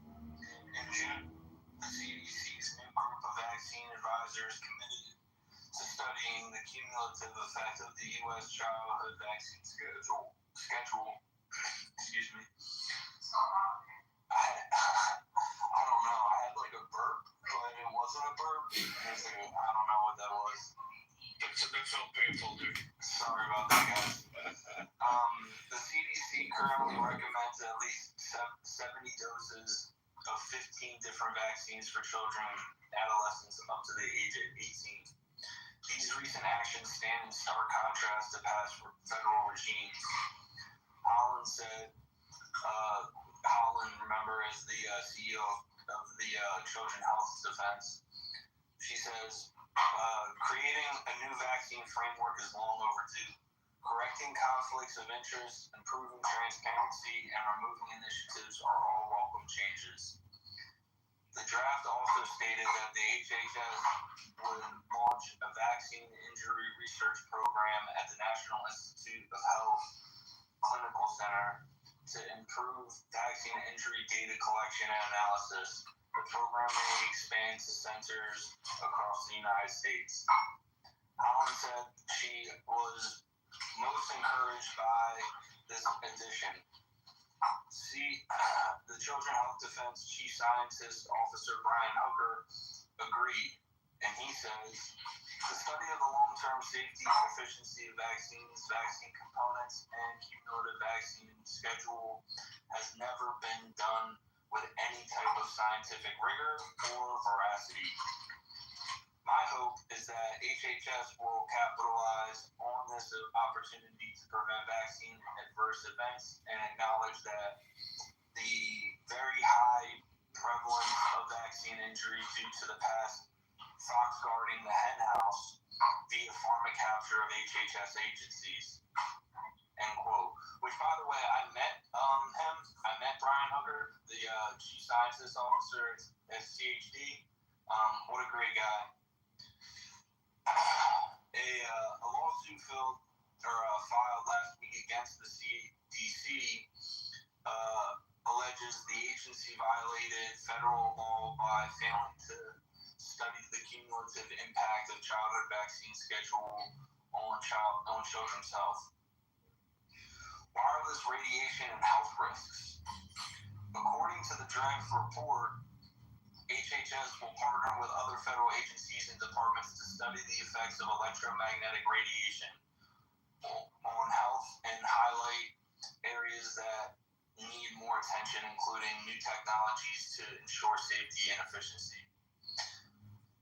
Speaker 4: In June, the CDC's new group of vaccine advisors committed to studying the cumulative effect of the U.S. childhood vaccine schedule. Excuse me. I don't know. I had like a burp, but it wasn't a burp. I don't know what that was.
Speaker 3: That felt painful, dude.
Speaker 4: Sorry about that, guys. The CDC currently recommends at least 70 doses of 15 different vaccines for children and adolescents up to the age of 18. These recent actions stand in stark contrast to past federal regimes. Holland, remember, is the CEO of the Children's Health Defense. She says, creating a new vaccine framework is long overdue. Correcting conflicts of interest, improving transparency, and removing initiatives are all welcome changes. The draft also stated that the HHS would launch a vaccine injury research program at the National Institute of Health Clinical Center to improve vaccine injury data collection and analysis. The program may expand to centers across the United States. Holland said she was most encouraged by this addition. The Children's Health Defense Chief Scientist Officer Brian Hooker agreed, and he says, the study of the long-term safety and efficiency of vaccines, vaccine components, and cumulative vaccine schedule has never been done with any type of scientific rigor or veracity. My hope is that HHS will capitalize on this opportunity to prevent vaccine adverse events and acknowledge that the very high prevalence of vaccine injury due to the past fox guarding the hen house via pharma capture of HHS agencies. End quote. Which, by the way, I met him. I met Brian Hooker, the Chief Scientist Officer at CHD. What a great guy. A lawsuit filed last week against the CDC alleges the agency violated federal law by failing to study the cumulative impact of childhood vaccine schedule on children's health. Wireless radiation and health risks. According to the draft report, HHS will partner with other federal agencies and departments to study the effects of electromagnetic radiation on health and highlight areas that need more attention, including new technologies to ensure safety and efficiency.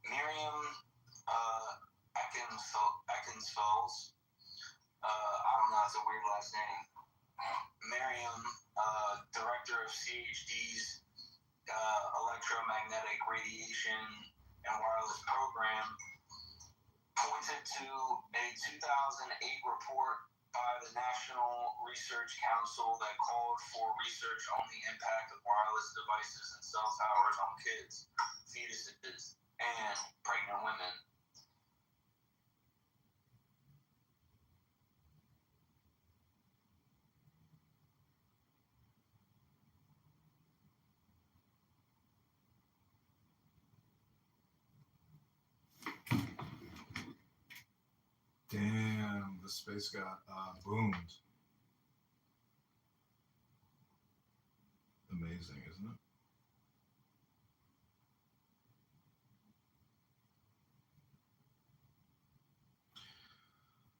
Speaker 4: Miriam Eckensfels, I don't know, that's a weird last name. Miriam, director of CHD's electromagnetic radiation and wireless program, pointed to a 2008 report by the National Research Council that called for research on the impact of wireless devices and cell towers on kids, fetuses, and pregnant women.
Speaker 2: Damn, the space got boomed. Amazing, isn't it?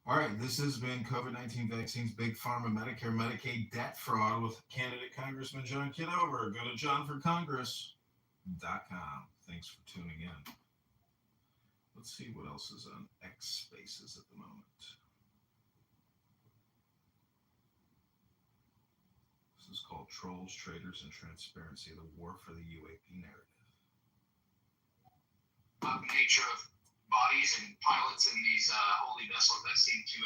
Speaker 2: All right, this has been COVID-19 vaccines, Big Pharma, Medicare, Medicaid, debt fraud with candidate Congressman John Kitover. Go to johnforcongress.com. Thanks for tuning in. Let's see what else is on X Spaces at the moment. is called Trolls, Traitors, and Transparency: The War for the UAP Narrative.
Speaker 10: Nature of bodies and pilots in these holy vessels that seem to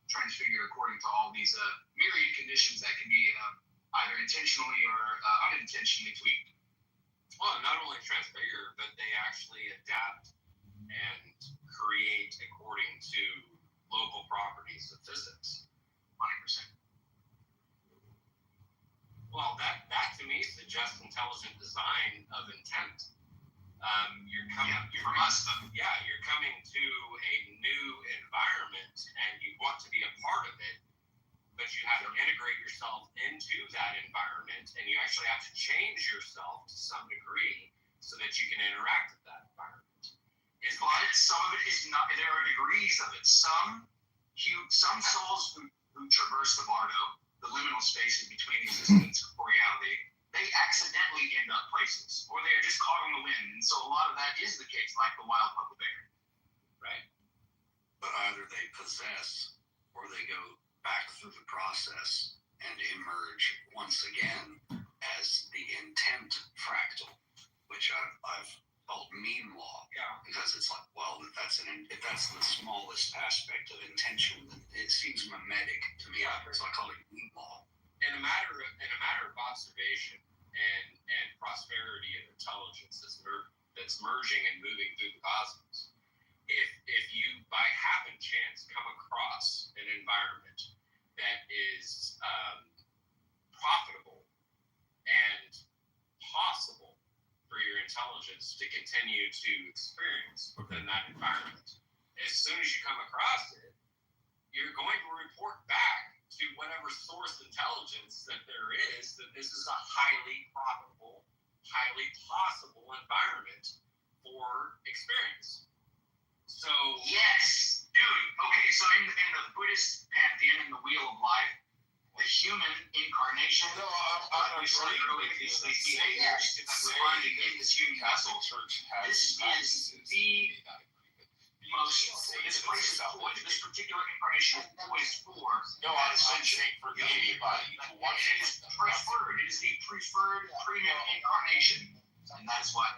Speaker 10: transfigure according to all these myriad conditions that can be either intentionally or unintentionally tweaked.
Speaker 1: Well, not only transfigure, but they actually adapt and create according to local properties of physics.
Speaker 10: 100%.
Speaker 1: Well, that to me suggests intelligent design of intent. You're coming
Speaker 10: from us, though.
Speaker 1: Yeah, you're coming to a new environment and you want to be a part of it, but you have to integrate yourself into that environment, and you actually have to change yourself to some degree so that you can interact with that environment.
Speaker 10: But some of it is not. There are degrees of it. Some souls who traverse the bardo, the liminal spaces between existence and reality, they accidentally end up places, or they are just caught on the wind. And so a lot of that is the case, like the wild purple bear.
Speaker 1: Right.
Speaker 12: But either they possess or they go back through the process and emerge once again as the intent fractal, which I've called meme law.
Speaker 1: Yeah.
Speaker 12: Because it's like, well, if that's the smallest aspect of intention, then it seems mimetic to me.
Speaker 1: Yeah.
Speaker 12: So I call it meme law.
Speaker 1: In a matter of observation and prosperity of intelligence that's merging and moving through the cosmos, if you by happen chance come across an environment that is profitable and possible for your intelligence to continue to experience within that environment, as soon as you come across it, you're going to report back to whatever source intelligence that there is that this is a highly profitable, highly possible environment for experience. So
Speaker 10: yes, dude. Okay, so in the Buddhist pantheon, in the wheel of life, the human incarnation, like we said earlier, these behaviors responding in this human vessel. This is the most. This place is poised. This particular incarnation is poised for ascension
Speaker 3: for anybody who wants
Speaker 10: it. It is preferred. It is the preferred premium incarnation, and that is why.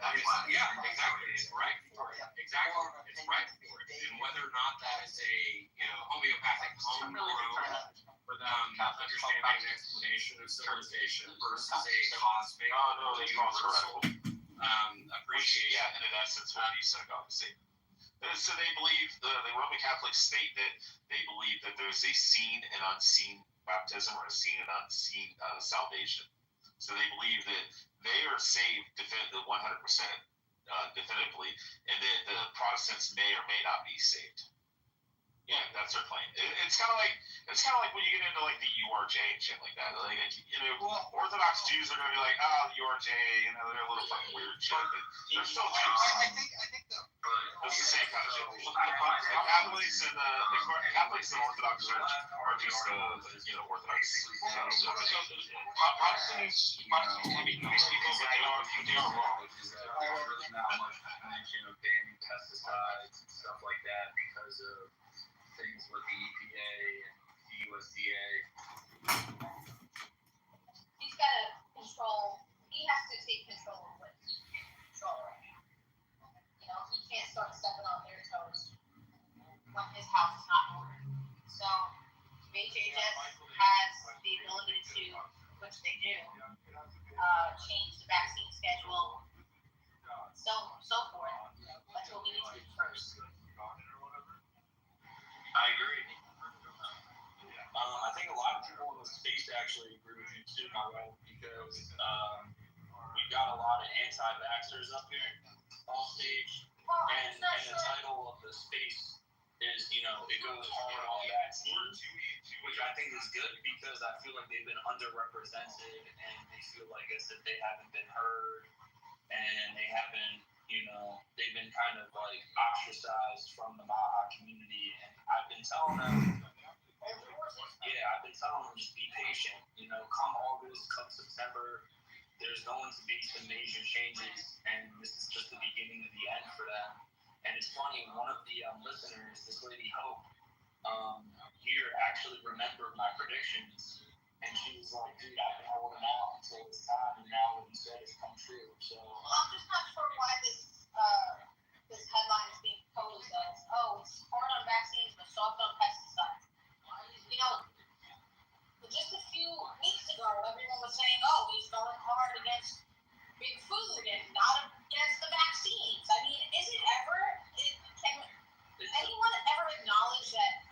Speaker 1: Yeah, exactly. It's right for it. Exactly. It's right for it. And whether or not that is a homeopathic home understanding and explanation of civilization versus a cosmic universal appreciation.
Speaker 3: Yeah, and in essence, what he said about the same. So they believe, the Roman Catholics state that they believe that there's a seen and unseen baptism or a seen and unseen salvation. So they believe that they are saved 100% definitively, and that the Protestants may or may not be saved. Yeah, that's their claim. It's kind of like when you get into like the URJ and shit like that. Like, Orthodox Jews are gonna be like, the URJ, they're a little fucking weird shit, but they're still Jews.
Speaker 6: I think
Speaker 3: It's the same kind of shit. Catholics and Orthodox Church are just Orthodox. Protestants can be nice people, but they are wrong.
Speaker 9: There's really not much mention of banning pesticides and stuff like that because of things with the EPA and the USDA.
Speaker 13: He's got to control. He has to take control of what he can control right now. He can't start stepping on their toes when his house is not ordered. So HHS has the ability to, which they do, change the vaccine schedule, so forth. That's what we need to do first.
Speaker 9: I agree. I think a lot of people in the space actually agree with you too, Noel, because we've got a lot of anti-vaxxers up here on stage, and the title of the space is, it goes hard on vaccines, which I think is good because I feel like they've been underrepresented and they feel like as if they haven't been heard and they haven't, they've been kind of like ostracized from the Maha community. And I've been telling them, just be patient. Come August, come September, there's going to be some major changes, and this is just the beginning of the end for them. And it's funny, one of the listeners, this lady Hope, here actually remembered my predictions
Speaker 10: And she was like, dude, I've been holding out until this time, and now what you said has come true. So
Speaker 13: Well, I'm just not sure why this headline is being posed as, oh, it's hard on vaccines but soft on pesticides. You know, just a few weeks ago, everyone was saying, oh, he's going hard against big food and not against the vaccines. I mean, can anyone ever acknowledge that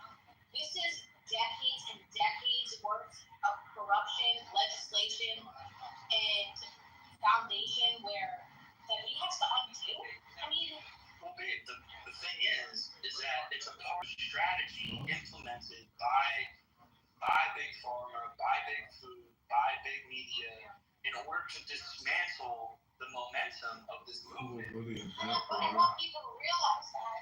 Speaker 13: this is decades and decades worth of corruption, legislation, and foundation that he has to undo? I mean,
Speaker 10: well, babe, the thing is that it's a part of strategy implemented by big pharma, by big food, by big media, in order to dismantle the momentum of this movement.
Speaker 13: But I want people to realize that,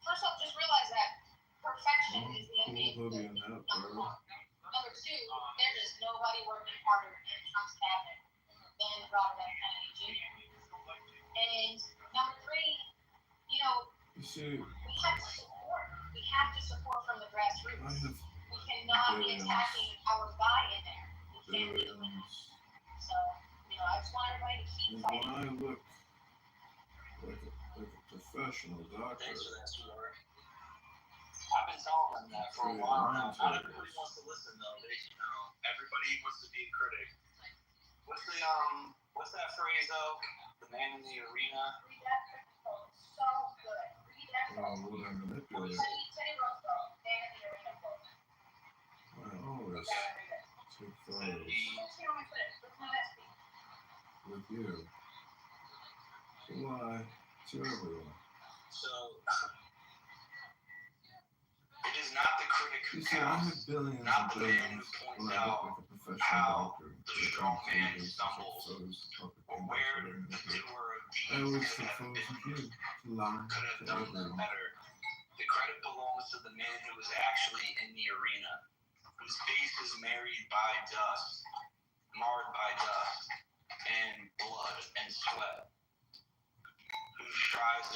Speaker 13: first off, just realize that perfection is the enemy of good, number one. Number two, there is nobody working harder in Trump's cabinet than Robert F. Kennedy Jr. And number three, we have to support from the grassroots. We cannot be attacking our guy in there. We can't be doing that. So, I just want everybody to keep fighting.
Speaker 2: When I look like a professional doctor.
Speaker 10: Thanks for that, sweetheart. I've been telling them that for a while now. Not everybody wants to listen though. Everybody wants to be a critic. What's that phrase though? The man in the arena.
Speaker 13: Read that quote. So good. Read that quote.
Speaker 2: What I manipulate.
Speaker 13: Teddy Roosevelt, man in the arena quote.
Speaker 2: I always take photos with you. So why to everyone?
Speaker 10: So it is not the critic who counts, not the man who points out how the strong man stumbles, or where the doer of deeds could have done better. The credit belongs to the man who was actually in the arena, whose face is marred by dust, and blood and sweat, who strives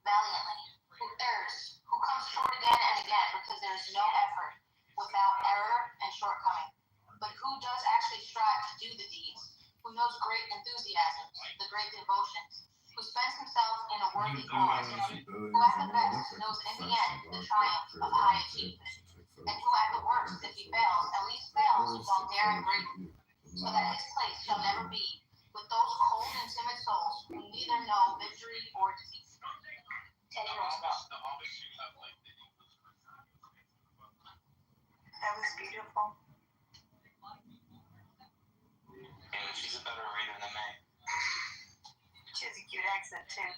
Speaker 13: valiantly, who errs, who comes short again and again because there is no effort without error and shortcoming, but who does actually strive to do the deeds, who knows great enthusiasms, the great devotions, who spends himself in a worthy cause, who at the best knows in the end the triumph of high achievement, and who at the worst, if he fails, at least fails while daring greatly, so that his place shall never be with those cold and timid souls who neither know victory or defeat. Teddy Roosevelt. That was beautiful.
Speaker 10: Yeah, she's a better reader than me.
Speaker 13: She has a cute accent too.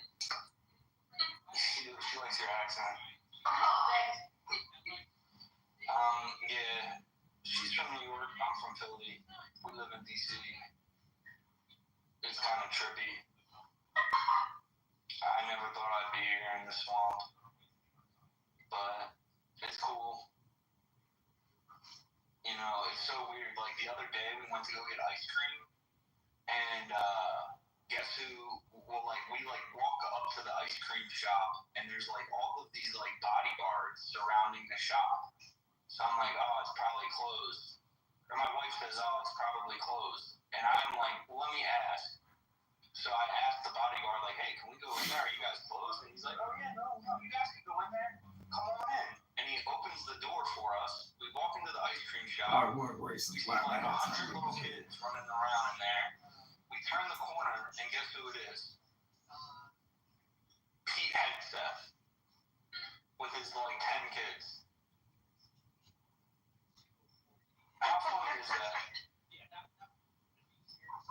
Speaker 10: She likes your accent.
Speaker 13: Oh, thanks.
Speaker 10: Yeah, she's from New York. I'm from Philly. We live in DC. It's kind of trippy. I never thought I'd be here in the swamp, but it's cool. It's so weird. Like the other day, we went to go get ice cream, and guess who? Well, we walk up to the ice cream shop, and there's all of these bodyguards surrounding the shop. So I'm like, oh, it's probably closed. Or my wife says, oh, it's probably closed. And I'm like, well, let me ask. So I asked the bodyguard, hey, can we go in there? Are you guys closed? And he's like, oh, yeah, no, you guys can go in there. Come on in. And he opens the door for us. We walk into the ice cream shop. We see 100 little kids running around in there. We turn the corner, and guess who it is? Pete Hegseth with his 10 kids. How funny is that?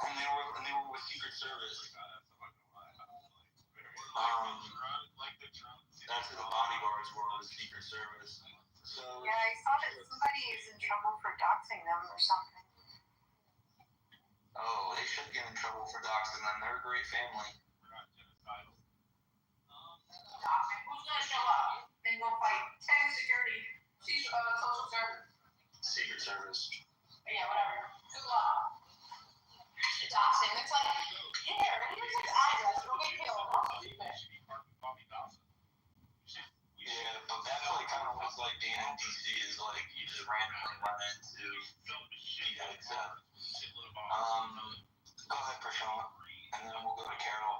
Speaker 10: And they were with Secret Service. That's who the bodyguards were with Secret Service. So
Speaker 13: yeah, I saw that somebody is in trouble for doxing them or something.
Speaker 10: Oh, they should get in trouble for doxing them. They're a great family.
Speaker 13: Who's gonna show up and go fight 10 security, social service?
Speaker 10: Secret Service.
Speaker 13: Yeah, whatever. Good luck. Doxing. It's here's his address. Go get killed.
Speaker 4: it's like being in DC is like you just randomly run into PX7. Go ahead, Prashant, and then we'll go to Carol.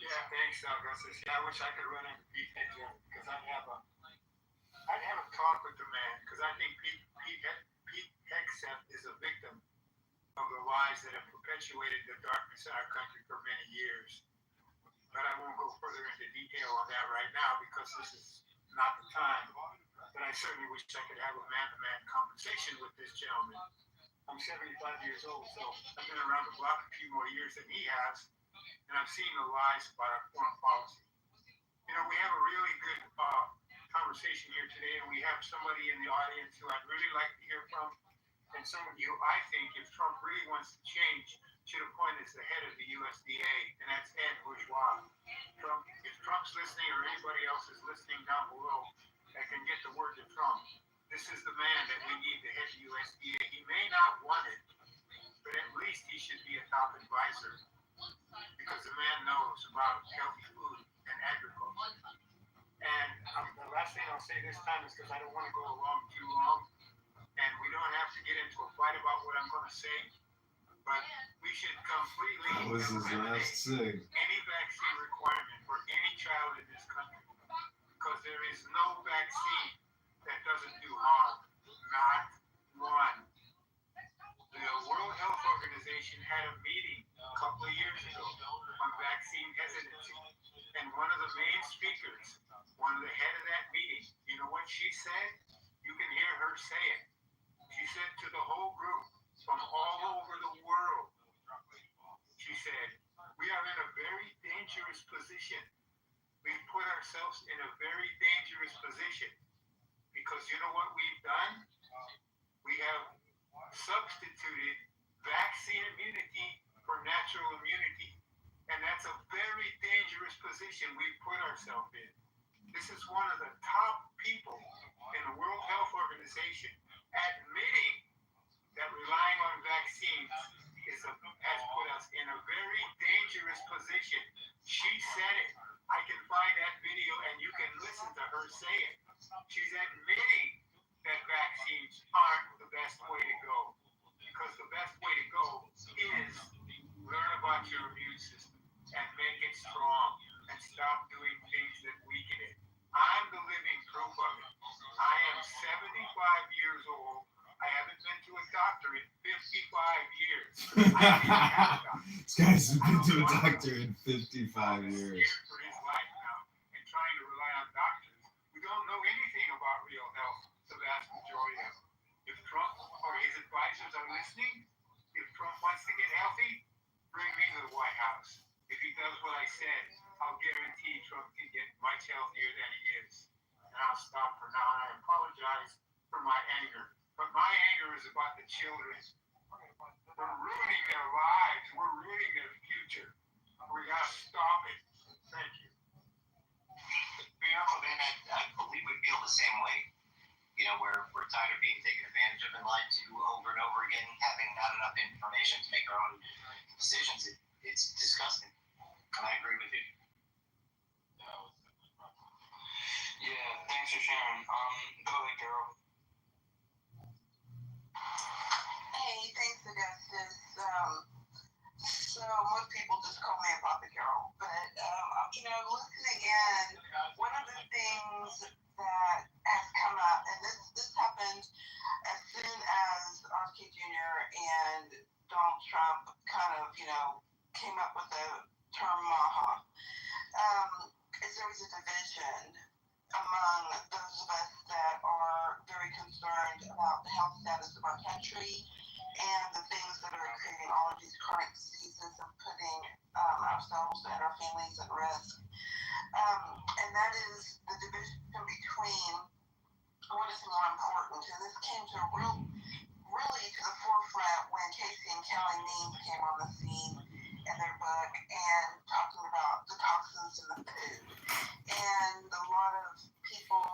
Speaker 11: Yeah, thanks, Augustus. Yeah, I wish I could run into Pete Hegseth because I'd have a talk with the man because I think Pete Hegseth is a victim of the lies that have perpetuated the darkness in our country for many years. But I won't go further into detail on that right now because this is not the time. But I certainly wish I could have a man-to-man conversation with this gentleman. I'm 75 years old, so I've been around the block a few more years than he has, and I've seen the lies about our foreign policy. You know, we have a really good conversation here today, and we have somebody in the audience who I'd really like to hear from, and somebody who I think, if Trump really wants to change, should appoint as the head of the USDA, and that's Ed Bourgeois. If Trump's listening or anybody else is listening down below that can get the word to Trump, this is the man that we need to head the USDA. He may not want it, but at least he should be a top advisor because the man knows about healthy food and agriculture. And the last thing I'll say this time is because I don't want to go along too long, and we don't have to get into a fight about what I'm going to say, but we should completely eliminate any vaccine requirement for any child in this country because there is no vaccine that doesn't do harm. Not one. The World Health Organization had a meeting a couple of years ago on vaccine hesitancy. And one of the main speakers, the head of that meeting, you know what she said? You can hear her say it. She said to the whole group from all over the world, she said, we are in a very dangerous position. We've put ourselves in a very dangerous position because you know what we've done? We have substituted vaccine immunity for natural immunity. And that's a very dangerous position we've put ourselves in. This is one of the top people in the World Health Organization admitting that relying on vaccines has put us in a very dangerous position. She said it. I can find that video and you can listen to her say it. She's admitting that vaccines aren't the best way to go because the best way to go is learn about your immune system and make it strong and stop doing things that weaken it. I'm the living proof of it. I am 75 years old. I haven't been to a doctor in 55 years. I didn't have a doctor.
Speaker 2: This guy's been to a doctor in 55 years.
Speaker 11: For his life now and trying to rely on doctors. We don't know anything about real health, the vast majority of it. If Trump or his advisors are listening, if Trump wants to get healthy, bring me to the White House. If he does what I said, I'll guarantee Trump can get much healthier than he is. And I'll stop for now, and I apologize for my anger. But my anger is about the children. We're ruining their lives. We're ruining their future. We got to stop it. Thank you.
Speaker 1: I believe we feel the same way. You know, we're tired of being taken advantage of and lied to over and over again, having not enough information to make our own decisions. It's disgusting. And I agree with you.
Speaker 6: Yeah, thanks for sharing. Go ahead, Carol.
Speaker 8: Hey, thanks, Augustus. So most people just call me a Papa Carol, but listening in, one of the things that has come up, and this happened as soon as RFK Jr. and Donald Trump kind of, came up with the term MAHA, is there was a division among those of us that are very concerned about the health status of our country and the things that are creating all of these chronic diseases and putting ourselves and our families at risk. And that is the division between what is more important. And this came to really to the forefront when Casey and Kelly Means came on the scene in their book and talking about the toxins in the food. And a lot of people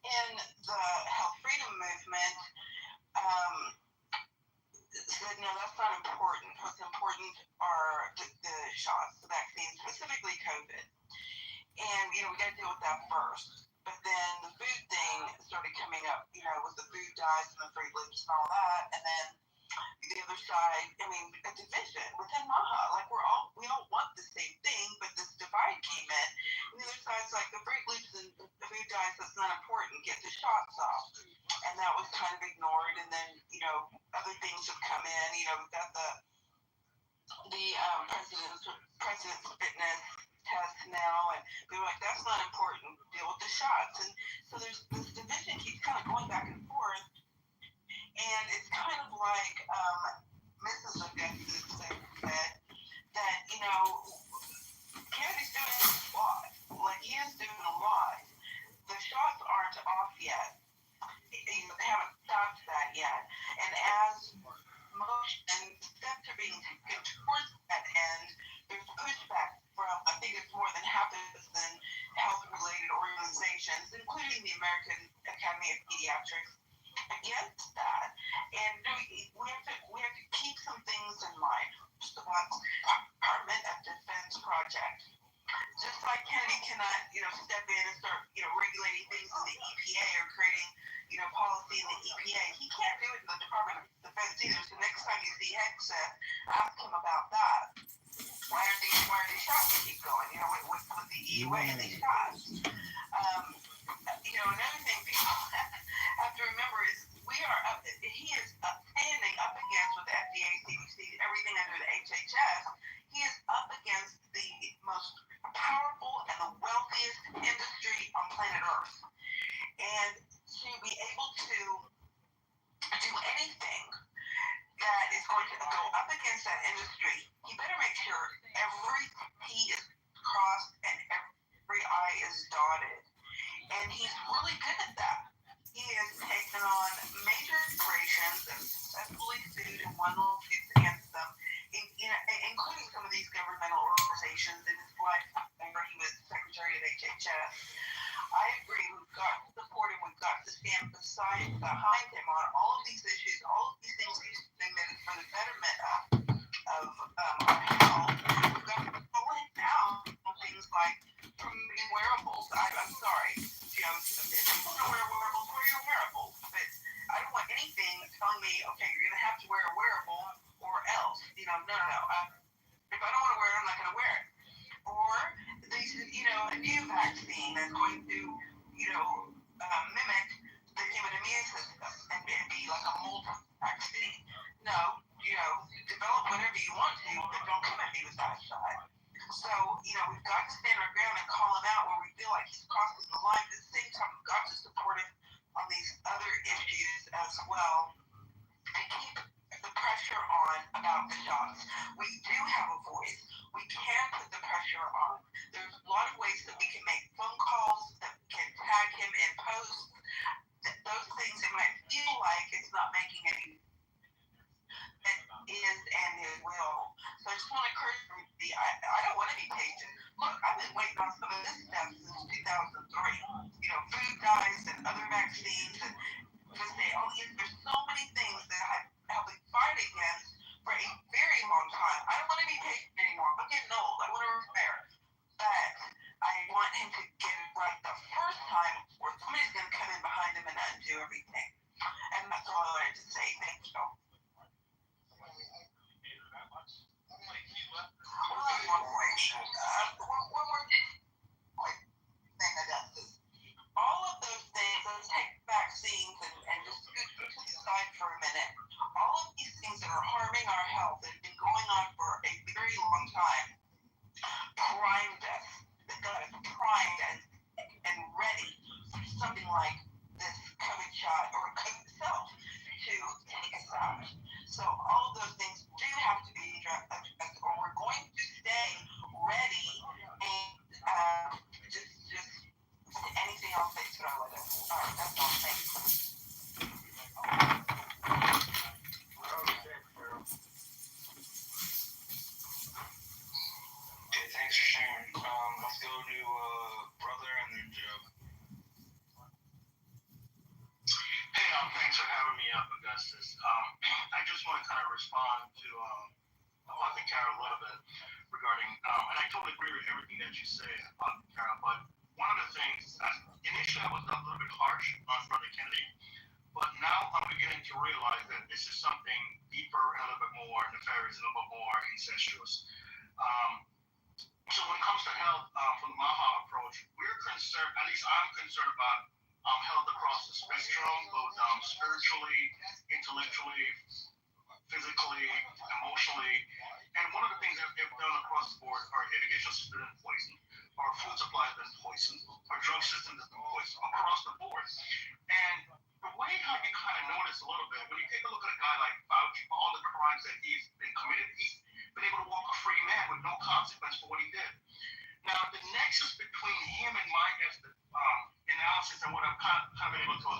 Speaker 8: in the health freedom movement said, no, that's not important. What's important are the shots, the vaccines, specifically COVID. And, we got to deal with that first. But then the with the food dyes and the Fruit Loops and all that, and then the other side, I mean, a division within Maha. Like we all want the same thing, but this divide came in. And the other side's like the Fruit Loops and the food dyes, that's not important. Get the shots off. And that was kind of ignored. And then, other things have come in. We've got the president's fitness test now, and they're like, that's not important. Deal with the shots. And so there's this division keeps kind of going back and forth. And it's kind of like Mrs. Augustus said that, Kennedy's doing a lot. Like, he is doing a lot. The shots aren't off yet. They haven't stopped that yet. And as motion steps are being taken towards that end, there's pushback from, I think it's more than half a dozen health-related organizations, including the American Academy of Pediatrics, against that. And we have to keep some things in mind. First of all, Department of Defense project. Just like Kennedy cannot, step in and start, regulating things in the EPA or creating, policy in the EPA, he can't do it in the Department of Defense either. So next time you see Hegseth, ask him about that. Why are these shots keep going? With the EUA and these shots. Another thing people have to remember is he is standing up against, with the FDA, CDC, everything under the HHS, he is up against the most powerful and the wealthiest industry on planet Earth. And to be able to do anything that is going to go up against that industry, he better make sure every T is crossed and every I is dotted. And he's really good at that. He has taken on major corporations and successfully sued and won lawsuits against them, including some of these governmental organizations in his lifetime where he was Secretary of HHS. I agree, we've got to support him, we've got to stand behind him on all of these issues, all of these things he's doing that is for the betterment of our health. We've got to pull him out on things like promoting wearables. I'm sorry, if you want to wear wearables, wear your wearables. But I don't want anything telling me, okay, you're going to have to wear a wearable or else. No. If I don't want to wear it, I'm not going to wear it. Or these, a new vaccine that's going to, mimic the human immune system and be like a multi-vaccine. No, develop whatever you want to, but don't come at me with that shot. So, we've got to stand our ground and call him out where we feel like he's crossing the line. At the same time, we've got to support him on these other issues as well and keep the pressure on about the shots. We do have a voice. We can put the pressure on. There's a lot of ways that we can make phone calls, that we can tag him in posts. Those things, it might feel like it's not making any, it is and it will. So I just want to encourage everybody, I don't want to be patient. Look, I've been waiting on some of this stuff since 2003. Food dyes and other vaccines, and just say, there's so many things that I've been fighting against for a very long time. I don't want to be patient anymore. I'm getting old. I want to repair. But I want him to get it right the first time, or somebody's going to come in behind him and undo everything. And that's all I wanted to say. Thank you. One more thing I got this. All of those things, let's take vaccines and just scoot to the side for a minute. All of these things that are harming our health and been going on for a very long time primed us. They got us primed and ready for something like this COVID shot or COVID itself to take us out. So all of those things do have to be addressed, or we're going to stay ready and just anything else they throw at us. All right, that's all. Thanks.
Speaker 6: Okay, thanks for sharing. Let's go to Brother and then Joe.
Speaker 9: Hey, thanks for having me up, Augustus. I just want to kind of respond to, I think, Kara a little bit regarding, and I totally agree with everything that you say, Kara, but one of the things, initially I was a little bit harsh on Brother Kennedy, but now I'm beginning to realize that this is something deeper and a little bit more nefarious, a little bit more incestuous. So when it comes to health, from the Maha approach, we're concerned, at least I'm concerned about health across the spectrum, both spiritually, intellectually, physically, emotionally. And one of the things that they've done across the board, our education system has been poisoned, our food supply has been poisoned, our drug system has been poisoned across the board. And the way how you kind of notice a little bit, when you take a look at a guy like Fauci, for all the crimes that he's been committed, he's been able to walk a free man with no consequence for what he did. Now, the nexus between him and my analysis and what I've kind of been able to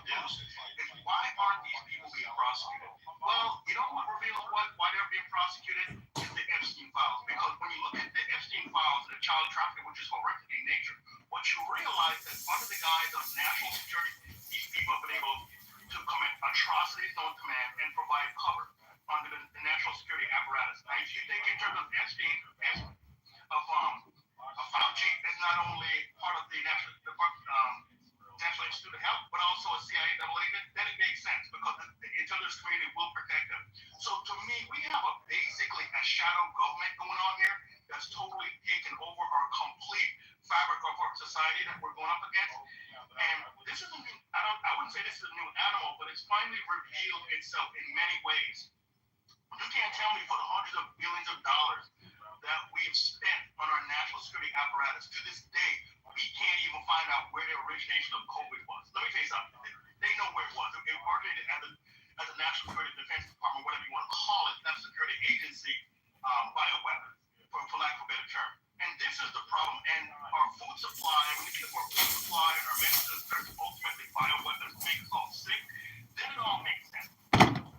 Speaker 9: deduce is why aren't these people being prosecuted? Well, you know what reveals why they're being prosecuted is the Epstein files. Because when you look at the Epstein files and the child trafficking, which is horrific in nature, what you realize is under the guise of national security, these people have been able to commit atrocities on command and provide cover under the national security apparatus. Now, if you think in terms of Epstein, Fauci is not only part of the National Institute of Health, but also a CIA double agent, then it makes sense because the intelligence community will protect them. So to me, we have basically a shadow government going on here that's totally taken over our complete fabric of our society that we're going up against. And this is I wouldn't say this is a new animal, but it's finally revealed itself in many ways. You can't tell me for the hundreds of billions of dollars that we've spent on our national security apparatus, to this day, we can't even find out where the origination of COVID was. Let me tell you something. They know where it was. It originated as a National Security Defense Department, whatever you want to call it, National Security Agency, bioweapon, for lack of a better term. And this is the problem. And our food supply, when you get our food supply and our medicines are ultimately bioweapons to make us all sick, then it all makes sense.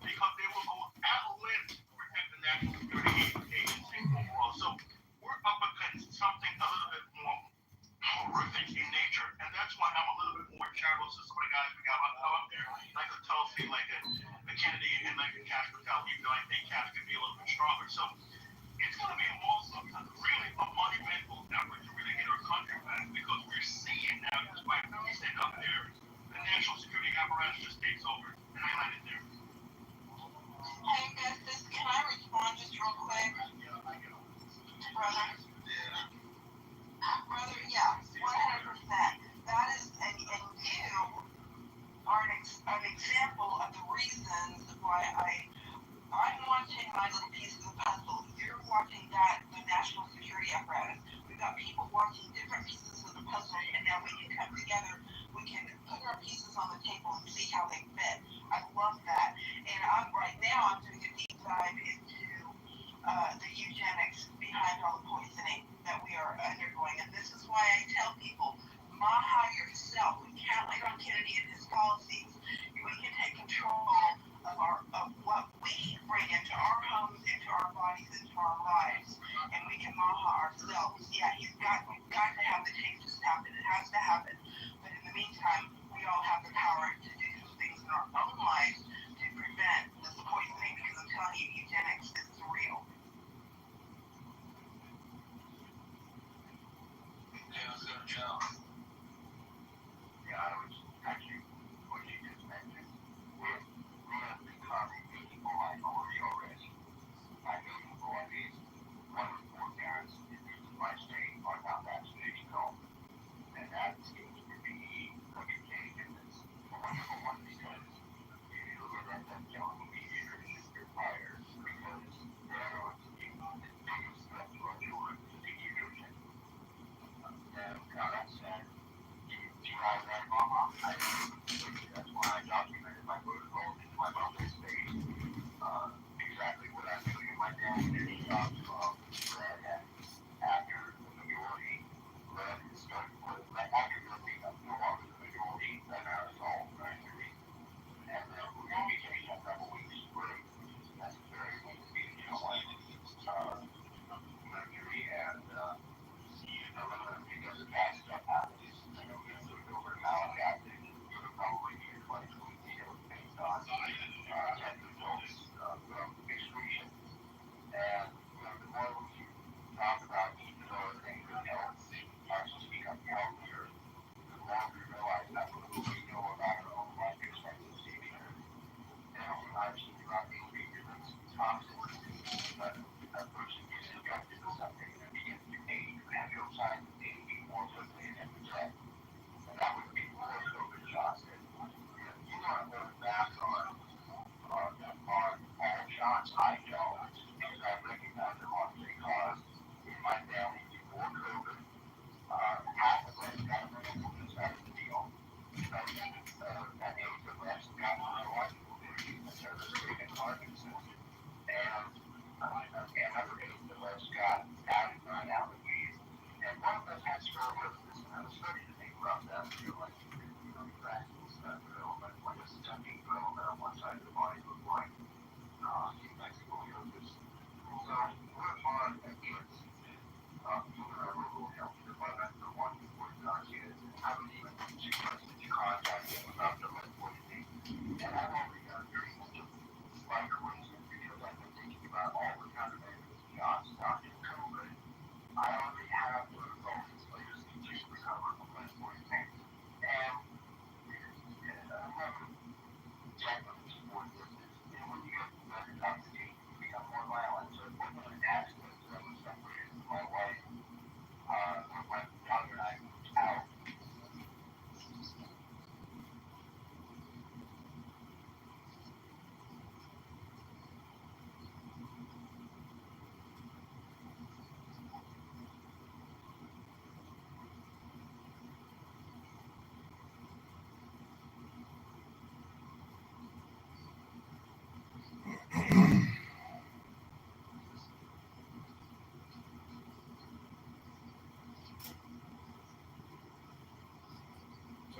Speaker 9: Because they will go at length to protect the National Security Agency overall. So we're up against something a little bit more horrific in nature, and that's why I'm a little bit more charitable to some of the guys we got up there, like a Tulsi, like a Kennedy, and like a Cash Patel, even though I think Cash could be a little bit stronger. So it's going to be really a monumental effort to really get our country back, because we're seeing now, despite what we said up there, the national security apparatus just takes over, and I landed there.
Speaker 8: Hey, Gustus, can I respond just real quick? Brother? Brother, yeah, 100%. That is, and you are an example of the reasons why I'm watching my little piece of the puzzle. You're watching the national security apparatus. We've got people watching different pieces of the puzzle, and now we can come together. We can put our pieces on the table and see how they fit. I love that. And right now I'm doing a deep dive into the eugenics behind all the poisoning that we are undergoing. And this is why I tell people, Maha yourself, we can't wait on Kennedy and his policies. We can take control of what we bring into our homes, into our bodies, into our lives, and we can Maha ourselves. Yeah, we've got to have the changes happen. It has to happen. But in the meantime, we all have the power to do some things in our own lives to prevent this poisoning, because I'm telling you, eugenics is real.
Speaker 6: Yeah, let's go to Joe.
Speaker 11: Yeah, I was actually what you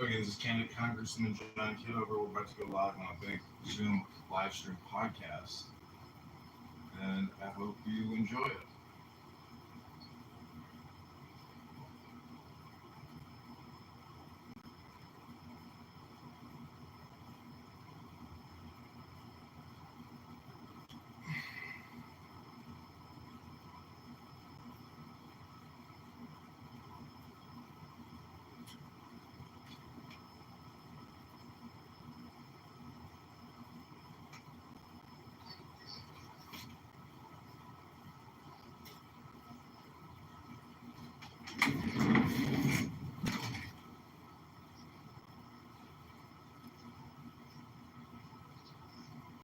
Speaker 2: Okay, this is candidate Congressman John Kitover. We're about to go live on a big Zoom live stream podcast, and I hope you enjoy it.